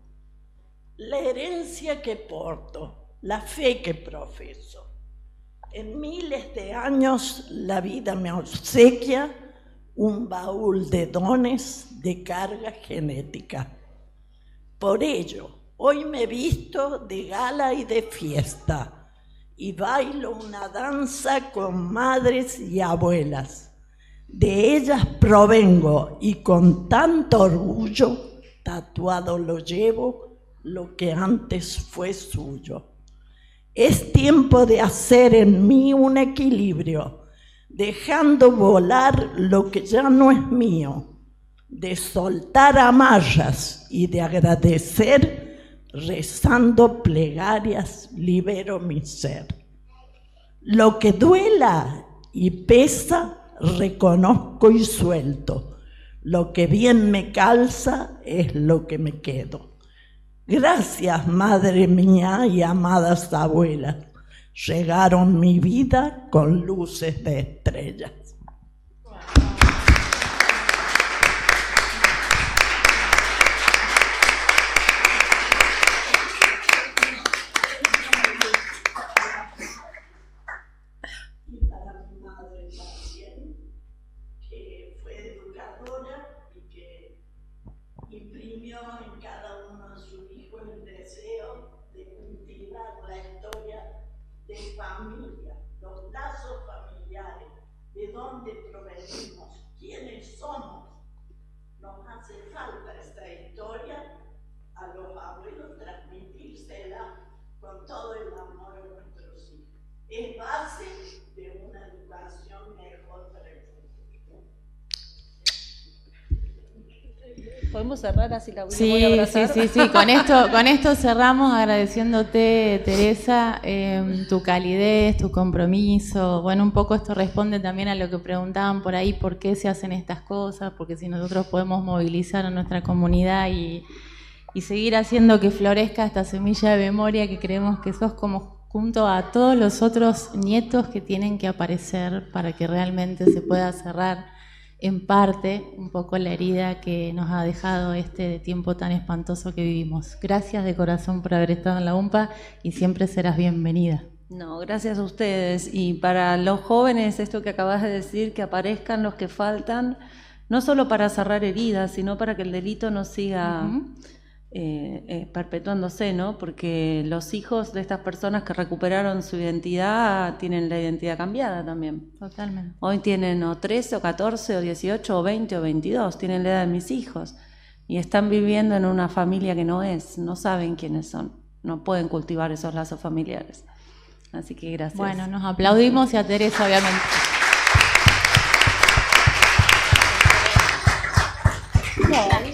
la herencia que porto, la fe que profeso. En miles de años la vida me obsequia un baúl de dones de carga genética. Por ello, hoy me visto de gala y de fiesta y bailo una danza con madres y abuelas. De ellas provengo y con tanto orgullo tatuado lo llevo lo que antes fue suyo. Es tiempo de hacer en mí un equilibrio, dejando volar lo que ya no es mío, de soltar amarras y de agradecer, rezando plegarias, libero mi ser. Lo que duela y pesa, reconozco y suelto. Lo que bien me calza es lo que me quedo. Gracias, madre mía y amadas abuelas. Regaron mi vida con luces de estrellas. Es base de una educación mejor para el futuro. ¿Podemos cerrar así la voy a Sí, abrazar? sí. Con esto cerramos agradeciéndote, Teresa, tu calidez, tu compromiso. Bueno, un poco esto responde también a lo que preguntaban por ahí, por qué se hacen estas cosas, porque si nosotros podemos movilizar a nuestra comunidad y seguir haciendo que florezca esta semilla de memoria que creemos que sos como junto a todos los otros nietos que tienen que aparecer para que realmente se pueda cerrar en parte un poco la herida que nos ha dejado este tiempo tan espantoso que vivimos. Gracias de corazón por haber estado en la UMPA y siempre serás bienvenida. No, gracias a ustedes. Y para los jóvenes, esto que acabas de decir, que aparezcan los que faltan, no solo para cerrar heridas, sino para que el delito no siga perpetuándose, ¿no? Porque los hijos de estas personas que recuperaron su identidad tienen la identidad cambiada también. Totalmente. Hoy tienen o 13 o 14 o 18 o 20 o 22, tienen la edad de mis hijos y están viviendo en una familia que no es, no saben quiénes son, no pueden cultivar esos lazos familiares. Así que gracias. Bueno, nos aplaudimos y a Teresa, obviamente. No.